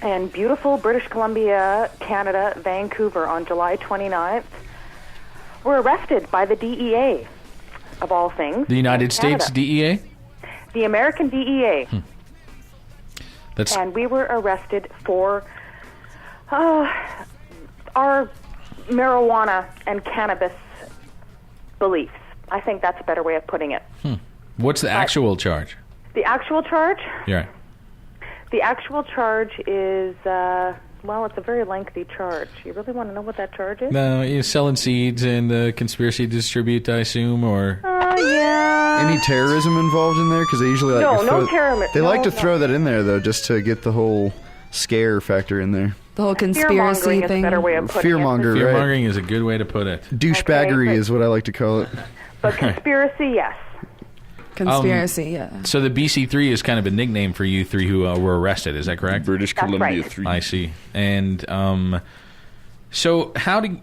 in beautiful British Columbia, Canada, Vancouver, on July 29th, were arrested by the DEA, of all things. The United in States Canada. DEA? The American DEA. That's... And we were arrested for our marijuana and cannabis beliefs. I think that's a better way of putting it. What's the actual charge? The actual charge? You're right. The actual charge is, well, it's a very lengthy charge. You really want to know what that charge is? No, you're selling seeds and conspiracy to distribute, I assume, or... Yeah. Any terrorism involved in there? Because they usually like No, to no throw, terrorism. They like No, to no. throw that in there though, just to get the whole scare factor in there. The whole conspiracy Fear-mongering is a thing. better way of putting Fearmonger, it. right? Fear-mongering is a good way to put it. Douchebaggery Okay, is what I like to call it. But conspiracy, yes. Conspiracy, yeah. So the BC3 is kind of a nickname for you three who were arrested, is that correct? British That's Columbia right. 3. I see. And so how did...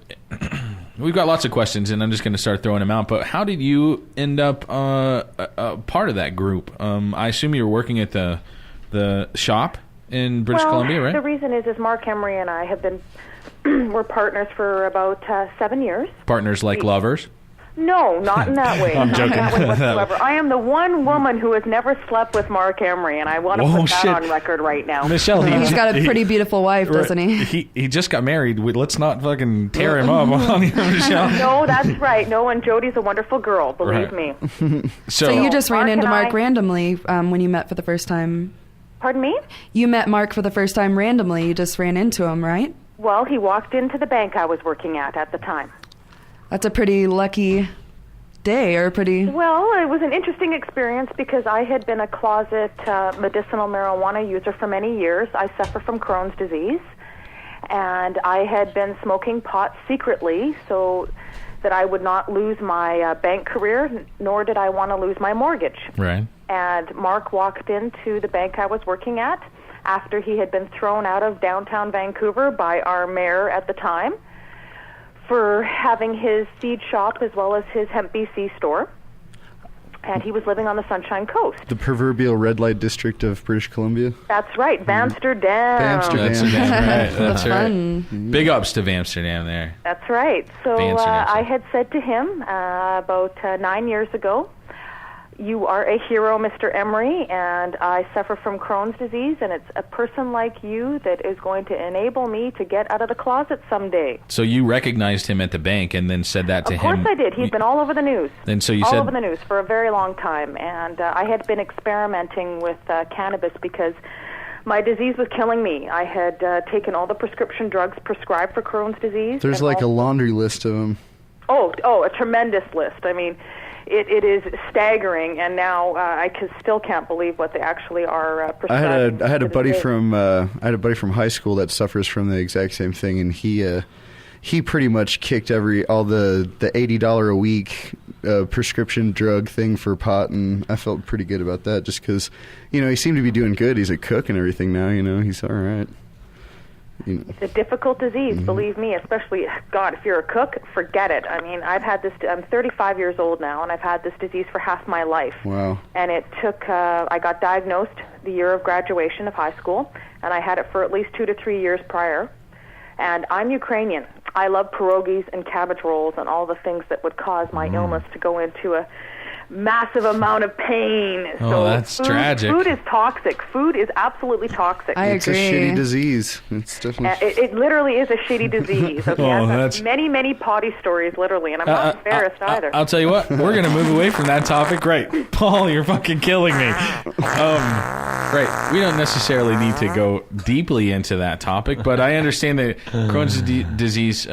We've got lots of questions, and I'm just going to start throwing them out, but how did you end up a part of that group? I assume you were working at the shop in British Columbia, right? The reason is Mark Emery and I have been... we're partners for about 7 years. Partners like lovers? No, not in that way. I'm Not joking. in that way whatsoever. I am the one woman who has never slept with Mark Emery, and I want to Whoa, put that shit. on record right now. Michelle, He's got a pretty beautiful wife, doesn't he? He just got married. Let's not fucking tear him up on you, Michelle. No, that's right. No, and Jody's a wonderful girl, believe Right. me. So you just ran Mark into and Mark I- randomly when you met for the first time. Pardon me? You met Mark for the first time randomly. You just ran into him, right? Well, he walked into the bank I was working at the time. That's a pretty lucky day, or pretty... Well, it was an interesting experience because I had been a closet medicinal marijuana user for many years. I suffer from Crohn's disease, and I had been smoking pot secretly so that I would not lose my bank career, nor did I want to lose my mortgage. Right. And Mark walked into the bank I was working at after he had been thrown out of downtown Vancouver by our mayor at the time for having his seed shop as well as his Hemp BC store. And he was living on the Sunshine Coast. The proverbial red light district of British Columbia. That's right, Vamsterdam. Amsterdam. That's right. That's The right. fun. Big ups to Amsterdam there. That's right. So Vamsterdam. I had said to him about 9 years ago, you are a hero, Mr. Emery, and I suffer from Crohn's disease, and it's a person like you that is going to enable me to get out of the closet someday. So you recognized him at the bank and then said that to Of him. course I did. He'd been all over the news. And so you all said... over the news for a very long time. And I had been experimenting with cannabis because My disease was killing me. I had taken all the prescription drugs prescribed for Crohn's disease. There's and like a laundry list of them. Oh, a tremendous list. I mean, it is staggering, and now I still can't believe what they actually are prescribing. I had a buddy from high school that suffers from the exact same thing, and he pretty much kicked all the $80 a week prescription drug thing for pot, and I felt pretty good about that just because, he seemed to be doing good. He's a cook and everything now, he's all right. It's a difficult disease, believe me, especially, God, if you're a cook, forget it. I mean, I'm 35 years old now, and I've had this disease for half my life. Wow. And it took, I got diagnosed the year of graduation of high school, and I had it for at least 2 to 3 years prior. And I'm Ukrainian. I love pierogies and cabbage rolls and all the things that would cause my illness to go into a massive amount of pain. Oh, that's tragic. Food is toxic. Food is absolutely toxic. I agree. It's a shitty disease. It's definitely. It literally is a shitty disease. Okay, I've had many, many potty stories, literally, and I'm not embarrassed either. I'll tell you what, we're going to move away from that topic. Great. Paul, you're fucking killing me. Right. We don't necessarily need to go deeply into that topic, but I understand that Crohn's disease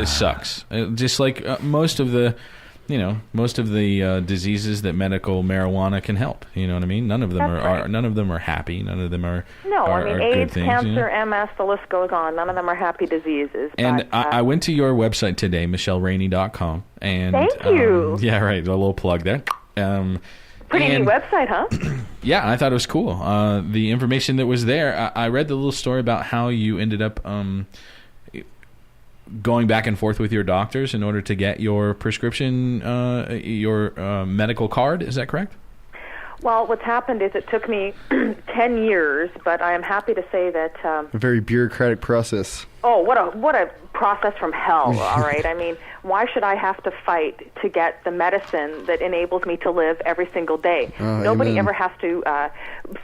sucks. Just like most of the diseases that medical marijuana can help. You know what I mean? None of them none of them are happy. None of them are AIDS, good things, cancer, MS, the list goes on. None of them are happy diseases. And I went to your website today, MichelleRainey.com, and thank you. Yeah, right. A little plug there. Pretty neat website, huh? Yeah, I thought it was cool. The information that was there. I read the little story about how you ended up going back and forth with your doctors in order to get your prescription, your medical card. Is that correct? Well, what's happened is it took me 10 years, but I am happy to say that... a very bureaucratic process. Oh, what a process from hell, all right? I mean, why should I have to fight to get the medicine that enables me to live every single day? Nobody ever has to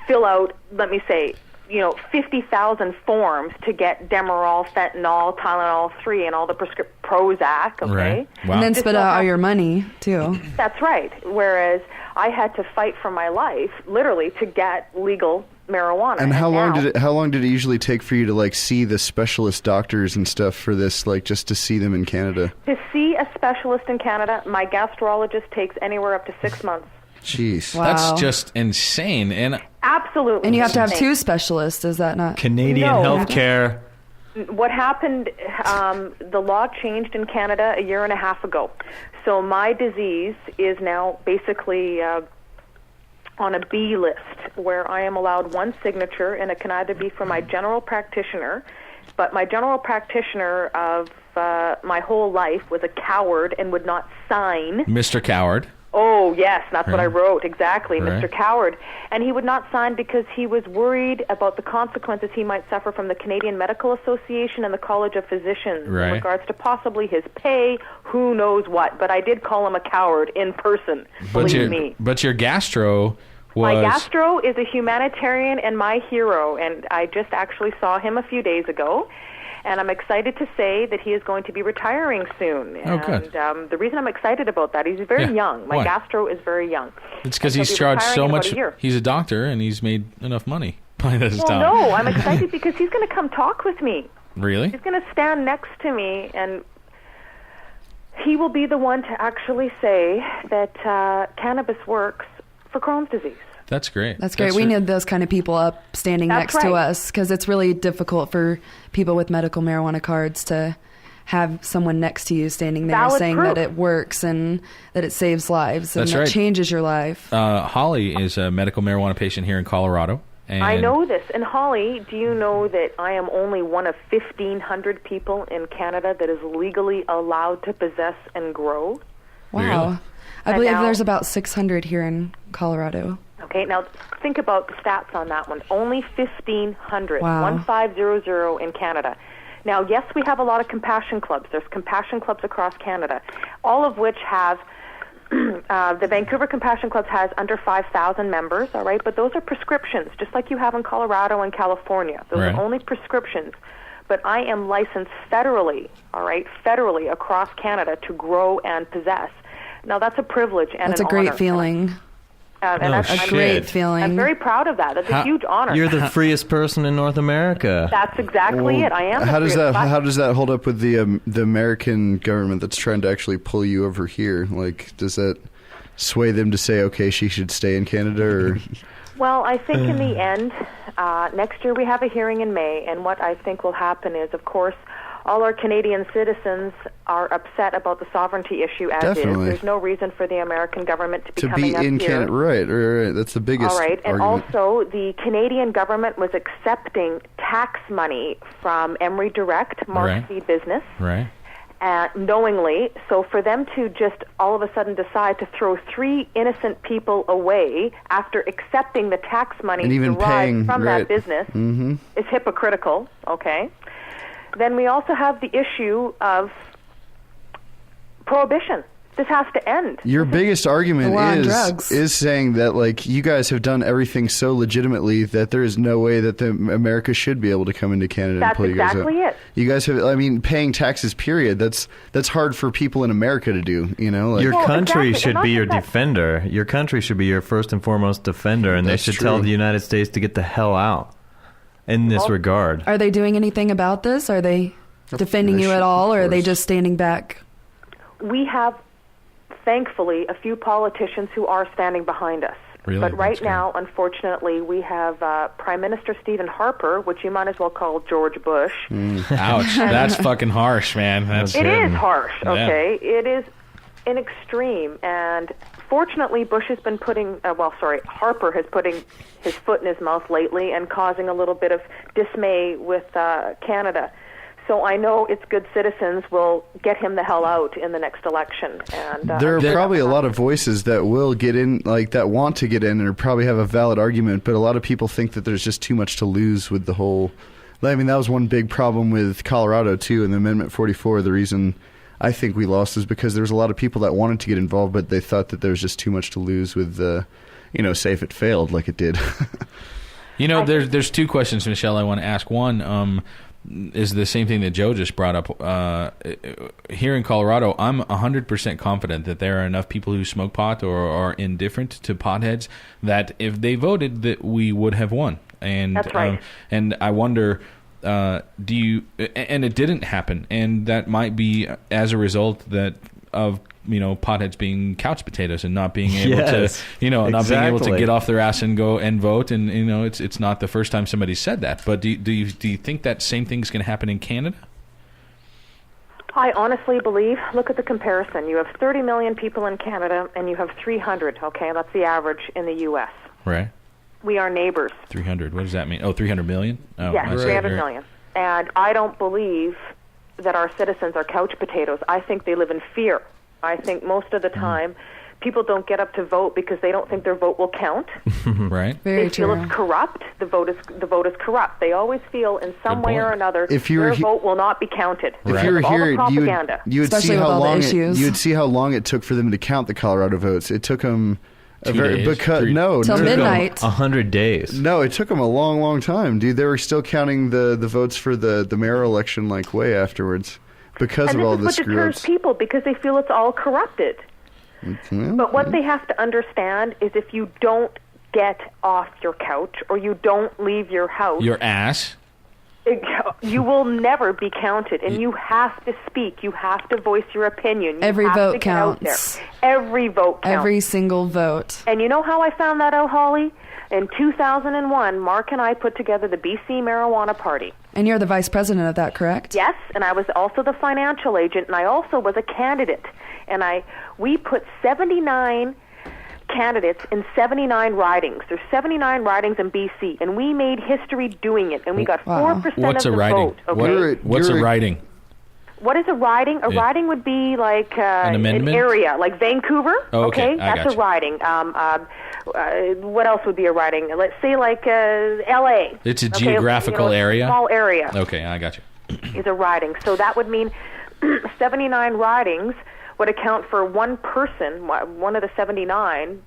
fill out, let me say, 50,000 forms to get Demerol, fentanyl, Tylenol 3, and all the Prozac, okay? Right. Wow. And then spit out all your money, too. That's right. Whereas I had to fight for my life, literally, to get legal marijuana. And how long did it usually take for you to see the specialist doctors and stuff for this, just to see them in Canada? To see a specialist in Canada, my gastrologist takes anywhere up to 6 months. Jeez. Wow. That's just insane. And absolutely. And you have to have 2 specialists, is that not? Canadian healthcare. What happened, the law changed in Canada a year and a half ago. So my disease is now basically on a B list, where I am allowed 1 signature, and it can either be from my general practitioner, but my general practitioner of my whole life was a coward and would not sign. Mr. Coward. Oh, yes, that's what I wrote, exactly, Right. Mr. Coward. And he would not sign because he was worried about the consequences he might suffer from the Canadian Medical Association and the College of Physicians Right. in regards to possibly his pay, who knows what. But I did call him a coward in person, believe me. But your gastro was... My gastro is a humanitarian and my hero, and I just actually saw him a few days ago. And I'm excited to say that he is going to be retiring soon. Oh, good. And the reason I'm excited about that is he's very young. My Why? gastro is very young. It's because And he's charged so much. a year. He's a doctor, and he's made enough money by this Well, time. no, I'm excited because he's going to come talk with me. Really? He's going to stand next to me, and he will be the one to actually say that cannabis works for Crohn's disease. That's great. That's great. We need those kind of people up standing That's next to right. us, because it's really difficult for people with medical marijuana cards to have someone next to you standing there Valid saying proof. that it works and that it saves lives and That's that right. changes your life. Holly is a medical marijuana patient here in Colorado. And I know this. And Holly, do you know that I am only one of 1,500 people in Canada that is legally allowed to possess and grow? Wow. Really? I believe now- there's about 600 here in Colorado. Okay, now think about the stats on that one. Only 1,500, Wow. 1500 in Canada. Now, yes, we have a lot of compassion clubs. There's compassion clubs across Canada, all of which have, the Vancouver Compassion Club has under 5,000 members, all right? But those are prescriptions, just like you have in Colorado and California. Those Right. are only prescriptions. But I am licensed federally, all right, federally across Canada to grow and possess. Now, that's a privilege and That's a an great honor. feeling. And Oh, I'm shit. Great feeling. I'm very proud of that. That's a huge honor. You're the freest person in North America. That's exactly it. I am. the How does freest, that but- How does that hold up with the American government that's trying to actually pull you over here? Like, does that sway them to say, okay, she should stay in Canada? Or Well, I think in the end, next year we have a hearing in May, and what I think will happen is, of course, all our Canadian citizens are upset about the sovereignty issue as Definitely. is. There's no reason for the American government to be to coming be up in here. Canada, right? That's the biggest. All right, and argument. also the Canadian government was accepting tax money from Emery Direct, Mark's Right. Feed Business, Right. knowingly. So for them to just all of a sudden decide to throw 3 innocent people away after accepting the tax money And even derived paying, from right. that business is hypocritical, okay? Then we also have the issue of prohibition. This has to end. Your biggest argument war on drugs. is saying that, like, you guys have done everything so legitimately that there is no way that America should be able to come into Canada and That's pull you guys exactly out. it. You guys have, I mean, paying taxes. Period. That's hard for people in America to do. You know, like, Your Well, country exactly. should And be not your just that- defender. Your country should be your first and foremost defender, and That's they should tell true. the United States to get the hell out in this regard. Are they doing anything about this? Are they defending you at all, or are they just standing back? We have, thankfully, a few politicians who are standing behind us. Really? But right That's great. now, unfortunately, we have Prime Minister Stephen Harper, which you might as well call George Bush. Ouch. That's fucking harsh, man. That's It is harsh, Yeah. okay? It is an extreme. And fortunately, Bush has been Harper has putting his foot in his mouth lately and causing a little bit of dismay with Canada. So I know its good citizens will get him the hell out in the next election. And there are probably a lot of voices that will get in, like, that want to get in, and probably have a valid argument. But a lot of people think that there's just too much to lose with the whole. I mean, that was one big problem with Colorado too, in the Amendment 44. The reason I think we lost is because there was a lot of people that wanted to get involved, but they thought that there was just too much to lose with say if it failed like it did. You know, there's 2 questions, Michelle, I want to ask. One is the same thing that Joe just brought up. Here in Colorado, I'm 100% confident that there are enough people who smoke pot or are indifferent to potheads that if they voted, that we would have won. And That's right. And I wonder, do you? And it didn't happen, and that might be as a result of potheads being couch potatoes and not being able Yes, to, not being able to exactly. get off their ass and go and vote. And it's not the first time somebody said that. But do you think that same thing's going to happen in Canada? I honestly believe, look at the comparison. You have 30 million people in Canada, and you have 300, okay? That's the average in the U.S. Right. We are neighbors. 300. What does that mean? Oh, 300 million? Oh, Yes, I see. 300 Right. million. And I don't believe that our citizens are couch potatoes. I think they live in fear. I think most of the time people don't get up to vote because they don't think their vote will count. Right. Very They feel true. it's corrupt. The vote is corrupt. They always feel in some Good way or point. another If you were their he- vote will not be counted. If Right. you were All the here, propaganda. you would see Especially with how all the long issues. you would see how long it took for them to count the Colorado votes. It took them 2 days, because 3 no, Till no, midnight. 100 days. No, it took them a long, long time, dude. They were still counting the votes for the mayoral election like way afterwards because And of all this the is what screw deters ups. people because they feel it's all corrupted. But what they have to understand is if you don't get off your couch or you don't leave your house, Your ass. you will never be counted, and you have to speak. You have to voice your opinion. You Every have vote to get out counts. there. Every vote counts. Every single vote. And you know how I found that out, Holly? In 2001, Mark and I put together the BC Marijuana Party. And you're the vice president of that, correct? Yes, and I was also the financial agent, and I also was a candidate. And we put 79 candidates in 79 ridings. There's 79 ridings in BC, and we made history doing it, and we got Wow. 4% What's of a the riding? vote. Okay? What's a riding? What is a riding? A Yeah. riding would be like an amendment? area, like Vancouver. Oh, okay. I That's gotcha. a riding. What else would be a riding? Let's say like L.A. It's a Okay, geographical a area? Small area Okay, I got you. is a riding. So that would mean 79 ridings would account for one person, one of the 79,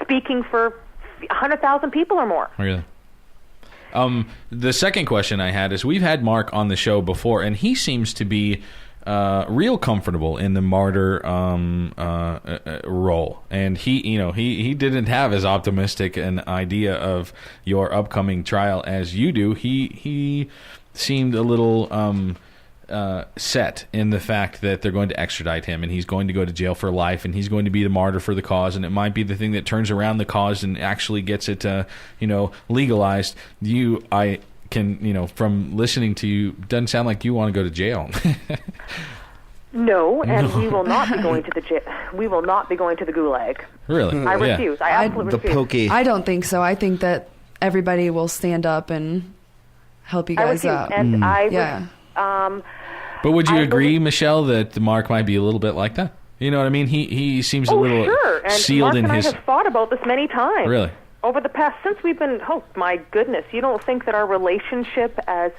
speaking for 100,000 people or more. Really? The second question I had is we've had Mark on the show before, and he seems to be real comfortable in the martyr role, and he didn't have as optimistic an idea of your upcoming trial as you do. He seemed a little set in the fact that they're going to extradite him, and he's going to go to jail for life, and he's going to be the martyr for the cause, and it might be the thing that turns around the cause and actually gets it legalized. I can, from listening to you, doesn't sound like you want to go to jail. No, and we will not be going to the jail. We will not be going to the gulag. Really? I refuse. I absolutely The refuse. pokey. I don't think so. I think that everybody will stand up and help you I guys refuse, up. and Yeah. But would you I agree, believe- Michelle, that Mark might be a little bit like that? You know what I mean? He seems a little sure. And sealed Mark in and his... I have thought about this many times. Really? Over the past, since we've been, oh my goodness, you don't think that our relationship as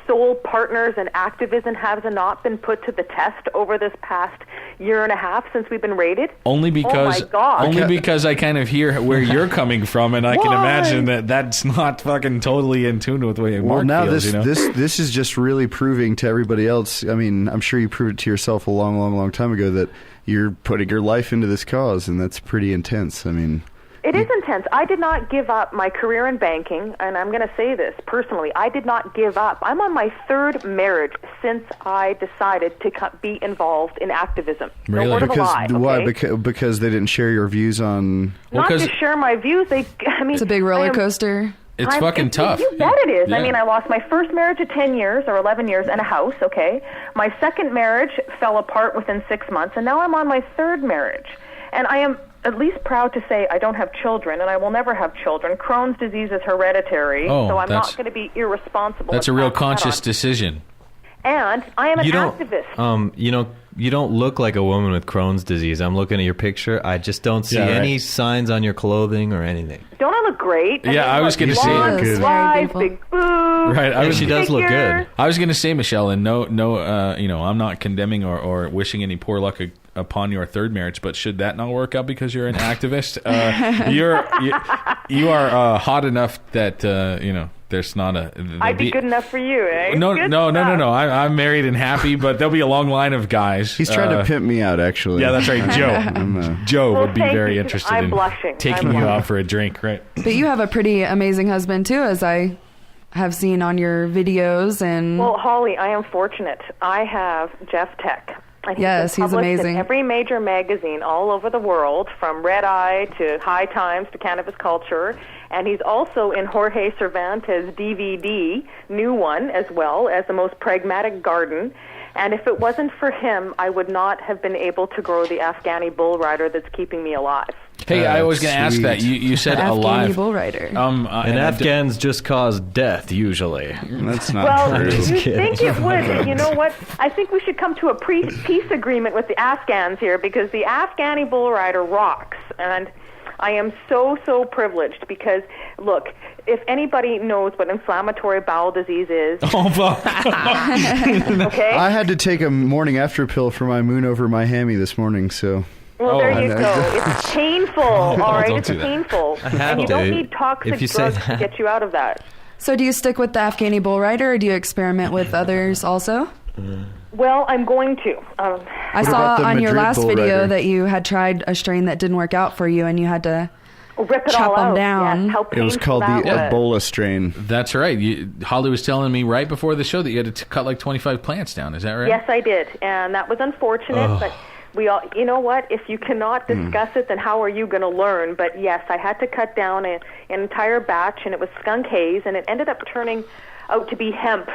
sole partners in activism has not been put to the test over this past year and a half since we've been raided? Only because, oh my God. only because I kind of hear where you're coming from, and I can Why? imagine that that's not fucking totally in tune with the way Well, Mark now feels. this is just really proving to everybody else. I mean, I'm sure you proved it to yourself a long, long, long time ago that you're putting your life into this cause, and that's pretty intense. I mean, It is intense. I did not give up my career in banking, and I'm going to say this personally. I did not give up. I'm on my third marriage since I decided to be involved in activism. Really? No word of a because lie, why? okay? Because they didn't share your views on. Not 'cause- to share my views. It's a big roller coaster. It's fucking tough. You bet it is. Yeah. I mean, I lost my first marriage at 10 years or 11 years and a house, okay? My second marriage fell apart within 6 months, and now I'm on my third marriage. And I am at least proud to say I don't have children, and I will never have children. Crohn's disease is hereditary, Oh, so I'm that's- not going to be irresponsible. That's a and real pass that conscious on. decision. And I am an You don't, activist. you don't look like a woman with Crohn's disease. I'm looking at your picture. I just don't see Yeah, right. any signs on your clothing or anything. Don't I look great? Yeah, I was going gonna to say- Yes, very Slides, beautiful. big boobs. Right, And she does look figure. good. I was going to say, Michelle, and no, I'm not condemning or wishing any poor luck upon your third marriage, but should that not work out because you're an activist, you are hot enough that there's not a. I'd be good enough for you, eh? No, Good no. stuff. I'm married and happy, but there'll be a long line of guys. He's trying to pimp me out, actually. Yeah, that's right, Joe. Joe Well, would be thank very you. interested I'm in blushing. taking I'm you blushing. out for a drink, right? But you have a pretty amazing husband too, as I have seen on your videos. And Well, Holly, I am fortunate. I have Jeff Tech. And Yes, been he's published amazing. In every major magazine all over the world, from Red Eye to High Times to Cannabis Culture. And he's also in Jorge Cervantes' DVD, new one, as well as The Most Pragmatic Garden. And if it wasn't for him, I would not have been able to grow the Afghani bull rider that's keeping me alive. Hey, I was going to ask sweet. that. You said Afghani alive. bull rider. And Afghans just cause death, usually. That's not Well, true. you kidding. think it would. You know what? I think we should come to a peace agreement with the Afghans here, because the Afghani bull rider rocks. And I am so privileged because, look, if anybody knows what inflammatory bowel disease is, Oh, fuck. okay? I had to take a morning after pill for my moon over my hammy this morning, so. Well, there you I know. go. It's painful, all right? don't It's do that. painful. have And you don't to. need toxic If you say drugs to that. get you out of that. So do you stick with the Afghani bull rider, or do you experiment with others also? Well, I'm going to. I What saw about the on your Madrid last bull video rider? that you had tried a strain that didn't work out for you, and you had to. Rip it Chop all them out. down. Yes, how It was painful called the that was. Ebola strain. That's right. Holly was telling me right before the show that you had to cut like 25 plants down. Is that right? Yes, I did, and that was unfortunate. But we all, you know what? If you cannot discuss it, then how are you going to learn? But yes, I had to cut down an entire batch, and it was skunk haze, and it ended up turning out to be hemp.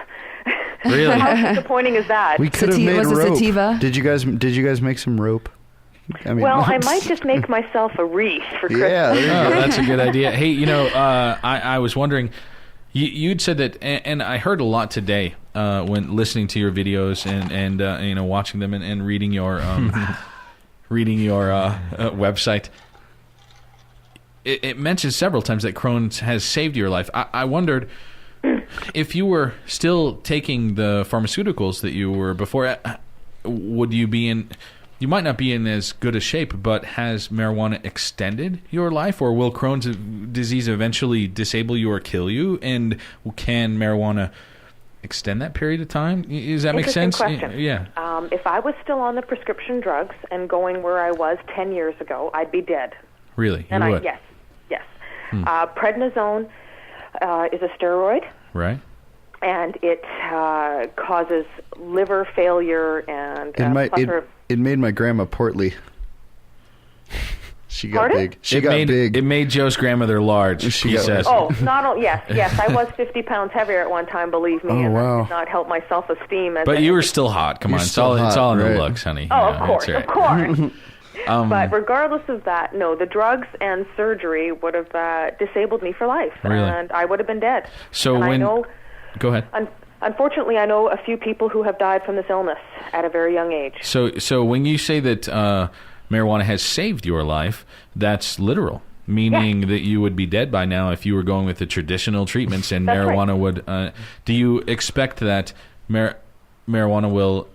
Really? How disappointing is that? We could have Sati- made was it rope. sativa? Did you guys make some rope? I mean, Well, I might just make myself a wreath for Christmas. Yeah, there you Oh, go. that's a good idea. Hey, I was wondering, you'd said that, and I heard a lot today when listening to your videos and watching them and reading your website. It mentions several times that Crohn's has saved your life. I wondered if you were still taking the pharmaceuticals that you were before, would you be in... You might not be in as good a shape, but has marijuana extended your life, or will Crohn's disease eventually disable you or kill you? And can marijuana extend that period of time? Does that make sense? Question. Yeah. If I was still on the prescription drugs and going where I was 10 years ago, I'd be dead. Really? You would? Yes. Prednisone is a steroid. Right. And it causes liver failure and it made my grandma portly. She got Pardon? big. She got big. It made Joe's grandmother large, he says. Yes. I was 50 pounds heavier at one time, believe me. And that did not help my self-esteem. But you were still hot. Come on. It's all in the looks, honey. Oh, of course. But regardless of that, no, the drugs and surgery would have disabled me for life. Really? And I would have been dead. So Go ahead. Unfortunately, I know a few people who have died from this illness at a very young age. So when you say that marijuana has saved your life, that's literal, meaning that you would be dead by now if you were going with the traditional treatments, and marijuana would. Do you expect that marijuana will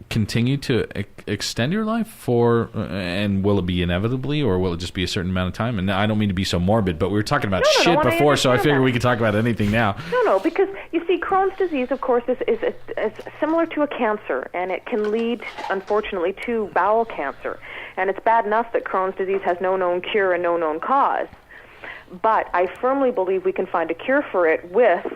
continue to extend your life and will it be inevitably, or will it just be a certain amount of time? And I don't mean to be so morbid, but we were talking about shit before, so I figured we could talk about anything now. No, because you see, Crohn's disease, of course, is similar to a cancer, and it can lead, unfortunately, to bowel cancer. And it's bad enough that Crohn's disease has no known cure and no known cause. But I firmly believe we can find a cure for it with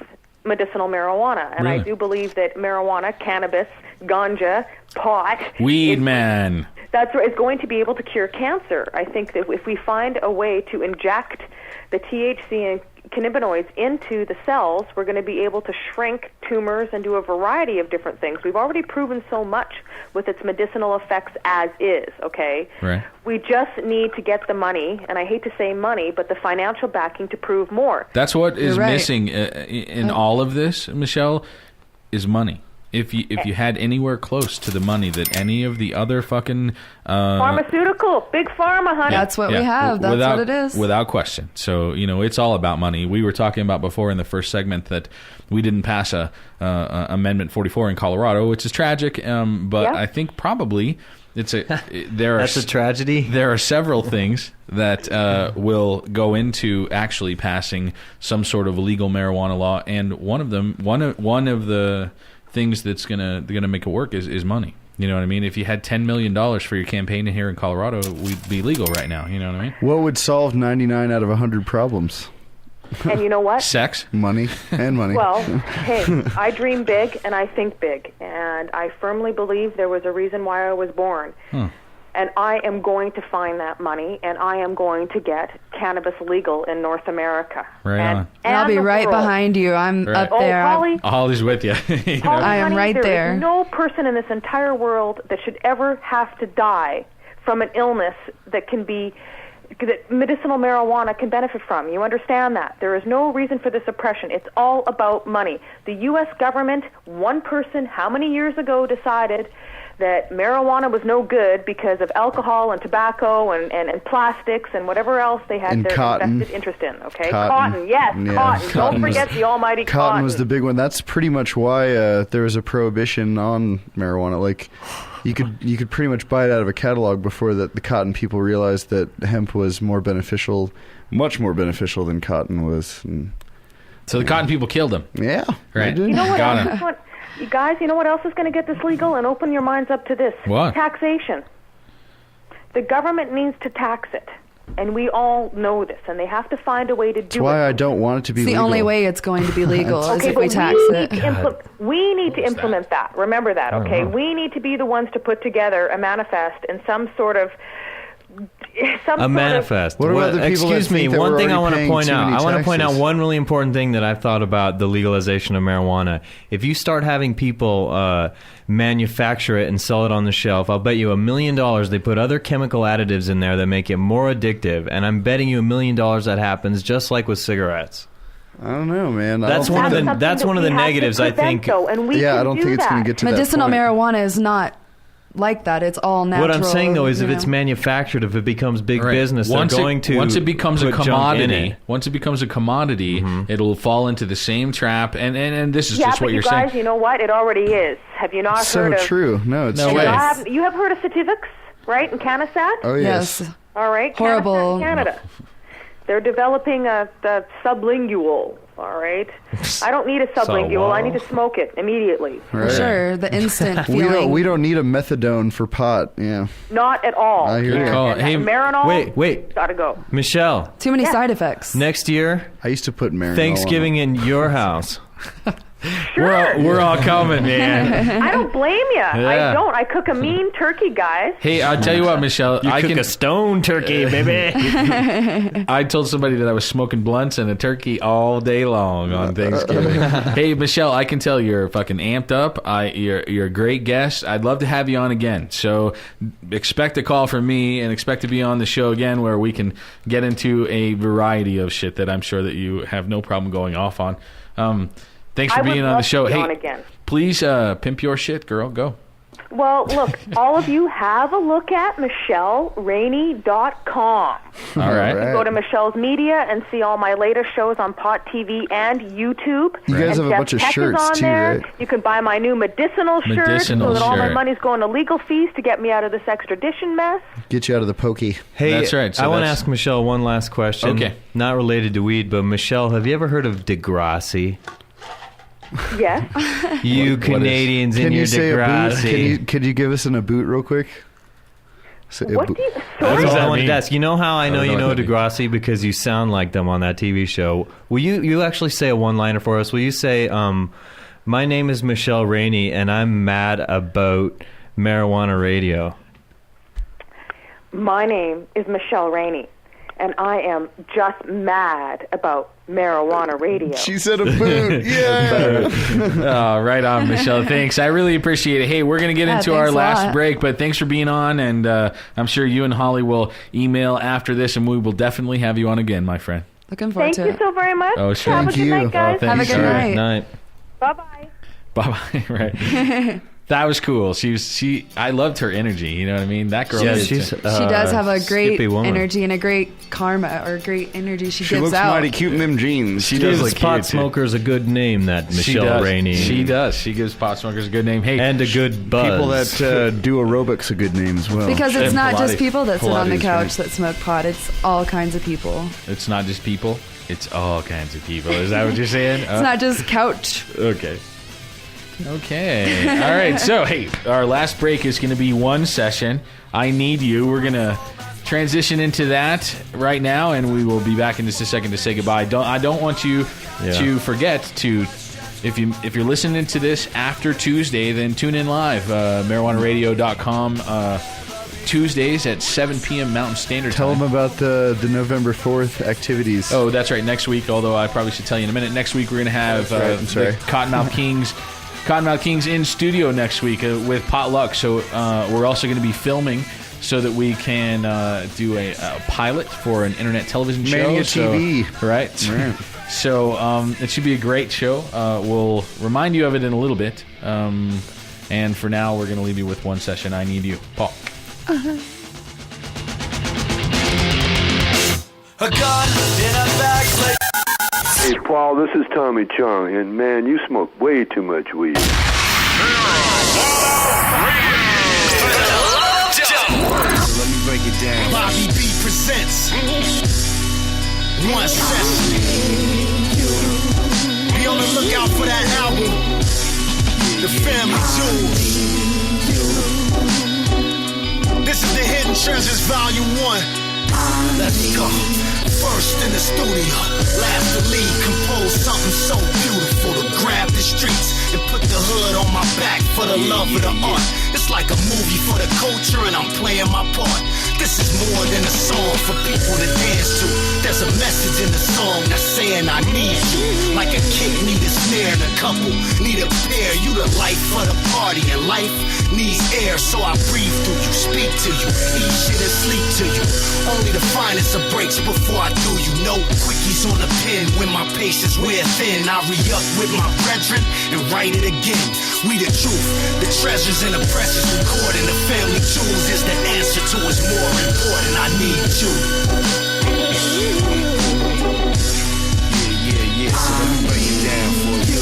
medicinal marijuana. And I do believe that marijuana, cannabis, ganja, pot... Weed man. That's right. It's going to be able to cure cancer. I think that if we find a way to inject the THC and cannabinoids into the cells, we're going to be able to shrink tumors and do a variety of different things. We've already proven so much with its medicinal effects as is, okay? Right. We just need to get the money, and I hate to say money, but the financial backing to prove more. That's what is missing in all of this, Michelle, is money. If you had anywhere close to the money that any of the other fucking pharmaceutical, big pharma, honey. That's what we have. That's what it is. Without question. So, it's all about money. We were talking about before in the first segment that we didn't pass Amendment 44 in Colorado, which is tragic. But I think probably that's a tragedy. There are several things that will go into actually passing some sort of legal marijuana law, and one of the things that's gonna make it work is money. You know what I mean? If you had $10 million for your campaign here in Colorado, we'd be legal right now. You know what I mean? What would solve 99 out of 100 problems? And you know what? Sex, money, and money. Well, hey, I dream big and I think big, and I firmly believe there was a reason why I was born. And I am going to find that money, and I am going to get cannabis legal in North America. Right on. And I'll be right behind you. I'm up there. Holly's with you. I am right there. There is no person in this entire world that should ever have to die from an illness that medicinal marijuana can benefit from. You understand that? There is no reason for this oppression. It's all about money. The U.S. government, one person, how many years ago, decided that marijuana was no good because of alcohol and tobacco and plastics and whatever else they had their vested interest in. Okay, cotton, yes, cotton. Don't forget the almighty cotton. Cotton was the big one. That's pretty much why there was a prohibition on marijuana. Like, you could pretty much buy it out of a catalog before that. The cotton people realized that hemp was more beneficial, much more beneficial than cotton was. So the cotton people killed them. Yeah, right. You know what? You guys, you know what else is going to get this legal? And open your minds up to this. What? Taxation. The government needs to tax it. And we all know this. And they have to find a way to do it. That's why I don't want it to be legal. It's the only way it's going to be legal is if we tax it. We need to implement that. Remember that, okay? We need to be the ones to put together a manifest and some sort of... manifest. What about the people excuse me, one thing I want to point out. I want to point out one really important thing that I've thought about the legalization of marijuana. If you start having people manufacture it and sell it on the shelf, I'll bet you $1 million they put other chemical additives in there that make it more addictive. And I'm betting you $1 million that happens just like with cigarettes. I don't know, man. That's one of the negatives, I think. I don't think it's going to get to medicinal that point. marijuana is not like that. It's all natural. What I'm saying though is if it's manufactured, if it becomes big business, once it becomes a commodity, it'll fall into the same trap. And this is just what you're saying. Guys, you know what? It already is. Have you not heard of? So true. No, it's no true. way. You have heard of Sativix, right? In Canasat? Oh yes. All right. Horrible. Canada. They're developing the sublingual all right? I don't need a sublingual. I need to smoke it immediately. For sure, the instant feeling. We don't need a methadone for pot. Yeah. Not at all. I hear you. And Hey, Marinol, wait. gotta go. Michelle, Too many side effects. next year, I used to put Marinol Thanksgiving in your house. Sure. We're all coming, man. I don't blame you. Yeah. I don't. I cook a mean turkey, guys. Hey, I'll tell you what, Michelle. You I cook can. a stone turkey, baby. I told somebody that I was smoking blunts and a turkey all day long on Thanksgiving. Hey, Michelle, I can tell you're fucking amped up. You're a great guest. I'd love to have you on again. So expect a call from me and expect to be on the show again where we can get into a variety of shit that I'm sure that you have no problem going off on. Thanks for being on the show. Hey, Hey, on again. please pimp your shit, girl. Go. Well, look, all of you have a look at MichelleRainey.com. All right. Go to Michelle's Media and see all my latest shows on Pot TV and YouTube. You guys and have a bunch of Jeff Peck shirts, is on too, there. right? You can buy my new medicinal shirt Medicinal so that all my shirt. money's going to legal fees to get me out of this extradition mess. Get you out of the pokey. Hey, That's right. So I want to that's- ask Michelle one last question. Okay. Not related to weed, but Michelle, have you ever heard of Degrassi? Yes. You What is- Canadians in Can your you say a boot? Degrassi. Could you give us a boot real quick? Say a What boot. do you... That's Sorry? all that I wanted mean? to ask. You know how I know don't you know know what that Degrassi because you sound like them on that TV show. Will you actually say a one-liner for us? Will you say, my name is Michelle Rainey and I'm mad about marijuana radio? My name is Michelle Rainey, and I am just mad about marijuana radio. She said a boot. Yeah. Oh, right on, Michelle. Thanks. I really appreciate it. Hey, we're going to get Yeah, into our thanks a last lot. break, but thanks for being on, and I'm sure you and Holly will email after this, and we will definitely have you on again, my friend. Looking forward Thank to you it. so very much. Oh, sure. Have Thank a good you. night, guys. Oh, thank Have a you. good All right. night. Bye-bye. Bye-bye. Right. That was cool. I loved her energy. You know what I mean? That girl. Yeah, is- she's She does have a great skippy woman. energy and a great karma or great energy she She gives looks out. mighty cute in them jeans. She does Gives look pot cute, too. smokers a good name, that She Michelle does. Rainey. She does. She gives pot smokers a good name. Hey, And a good buzz. People that do aerobics a good name as well. Because it's And not Pilates- just people that sit on the Pilates, couch right. that smoke pot. It's all kinds of people. it's not just people. It's all kinds of people. Is that what you're saying? It's not just couch. Okay. Okay. All right. So, hey, our last break is going to be one session. I Need You. We're going to transition into that right now, and we will be back in just a second to say goodbye. I don't want you to forget to, if you're listening to this after Tuesday, then tune in live, marijuanaradio.com, Tuesdays at 7 p.m. Mountain Standard Tell Time. them about the November 4th activities. Oh, that's right. Next week, although I probably should tell you in a minute. Next week, we're going to have That's right. I'm sorry. the Cottonmouth Kings in studio next week with Potluck. So we're also going to be filming so that we can do a pilot for an internet television show. Mania So- TV. Right. Right. So it should be a great show. We'll remind you of it in a little bit. And for now, we're going to leave you with one session. I Need You. Paul. A gun in a bag. Hey, Paul, this is Tommy Chong, and man, you smoke way too much weed. So let me break it down. Bobby B presents one session. Be on the lookout for that album, The Family Jewels. This is the Hidden Treasures Volume 1. Let's go. First in the studio, last to lead, compose something so beautiful to grab the streets and put the hood on my back for the love of the art. It's like a movie for the culture and I'm playing my part. This is more than a song for people to dance to. There's a message in the song that's saying I need you. Like a kick need a snare and a couple need a pair. You the life for the party and life needs air. So I breathe through you, speak to you, eat shit and sleep to you. Only the finest of breaks before I do you. No quickies on the pen when my patience wear thin. I re-up with my brethren and write it again. We the truth, the treasures and the precious recording. The family jewels is the answer to what's more important. I need you. Yeah. So let me break it down for you.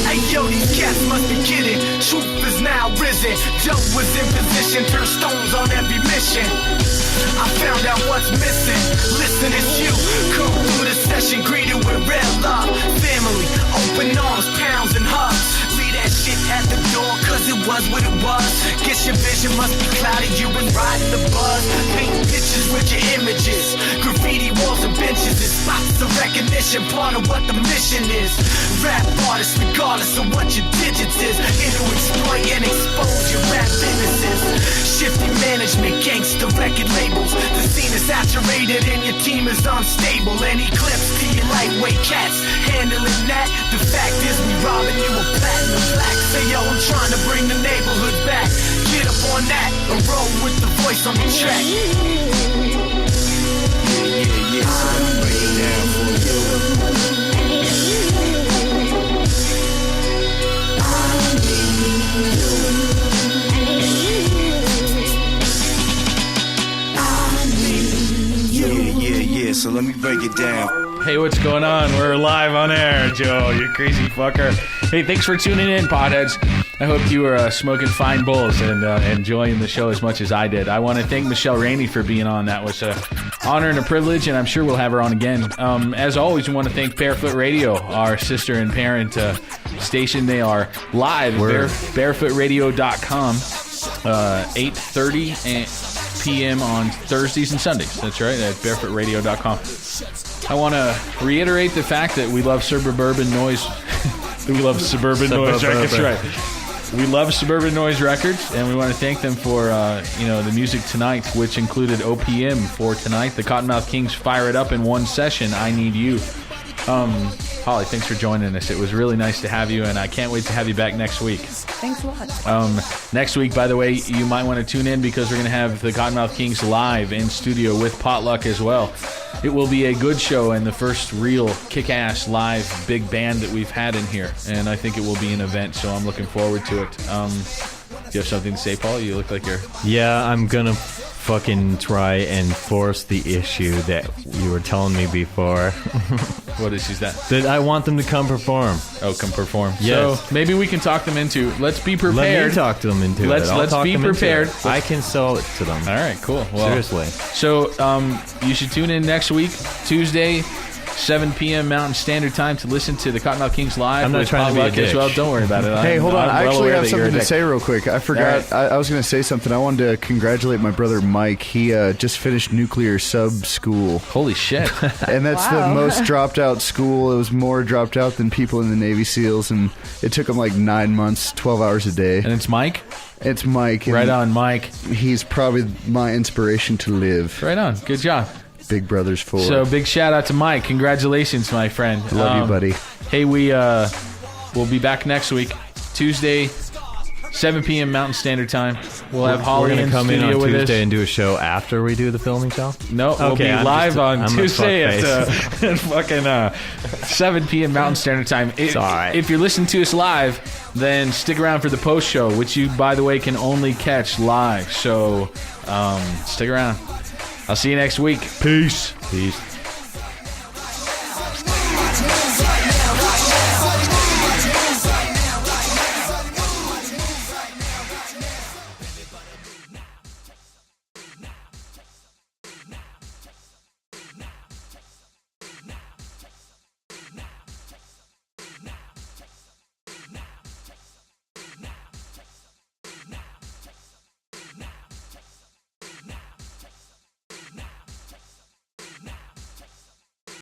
Hey yo, these cats must be kidding. Shoot on every mission. I found out what's missing. Listen, it's you. Come through the session, greeted with red love. Family, open arms, pounds and hugs. Leave that shit at the door, cause it was what it was. Guess your vision must be clouded, you been riding the buzz. Painting pictures with your images. Graffiti walls and benches and spots of recognition. Part of what the mission is. Rap artists, regardless of what your digits is. Here to exploit and expose your rap businesses. Shifty management, gangster record labels. The scene is saturated and your team is unstable. Any clips to your lightweight cats handling that. The fact is we robbing you of platinum black. Say yo, I'm trying to bring the neighborhood back. Get up on that and roll with the voice on the track. Yeah, so let me break it down for you. Yeah, so let me break it down. Hey, what's going on? We're live on air, Joe, you crazy fucker. Hey, thanks for tuning in, potheads. I hope you were smoking fine bowls and enjoying the show as much as I did. I want to thank Michelle Rainey for being on. That was an honor and a privilege, and I'm sure we'll have her on again. As always, we want to thank Barefoot Radio, our sister and parent station. They are live at barefootradio.com, 8:30 p.m. on Thursdays and Sundays. That's right, at barefootradio.com. I want to reiterate the fact that we love suburban noise. We love suburban noise records. That's right. We love Suburban Noise Records, and we want to thank them for the music tonight, which included OPM for tonight. The Cottonmouth Kings Fire It Up in one session. I Need You. Holly, thanks for joining us. It was really nice to have you, and I can't wait to have you back next week. Thanks a lot. Next week, by the way, you might want to tune in because we're going to have the Cottonmouth Kings live in studio with Potluck as well. It will be a good show and the first real kick-ass live big band that we've had in here, and I think it will be an event, so I'm looking forward to it. Do you have something to say, Paul? You look like you're... Yeah, I'm gonna fucking try and force the issue that you were telling me before. What is that? That I want them to come perform. Oh, come perform. Yes. So maybe we can talk them into. Let's be prepared. Let me talk to them into it. Let's be prepared. I can sell it to them. All right, cool. Well, seriously. So you should tune in next week, Tuesday, 7 p.m. Mountain Standard Time, to listen to the Cottonmouth Kings live. I'm not trying to be a dick. As well. Don't worry about it. Hey, hold on. I actually have something to say real quick. I forgot. Right. I was going to say something. I wanted to congratulate my brother Mike. He just finished nuclear sub school. Holy shit. And that's the most dropped out school. It was more dropped out than people in the Navy SEALs. And it took him like 9 months, 12 hours a day. And it's Mike? It's Mike. Right on, Mike. He's probably my inspiration to live. Right on. Good job. Big Brothers 4. So big shout out to Mike. Congratulations, my friend. Love you, buddy. Hey, we'll be back next week, Tuesday, 7 p.m. Mountain Standard Time. We'll have Holly in come studio in on with Tuesday us. and do a show after we do the filming show. No, we'll be live on Tuesday at fucking 7 p.m. Mountain Standard Time. It's all right. If you're listening to us live, then stick around for the post show, which you, by the way, can only catch live. So stick around. I'll see you next week. Peace. Peace.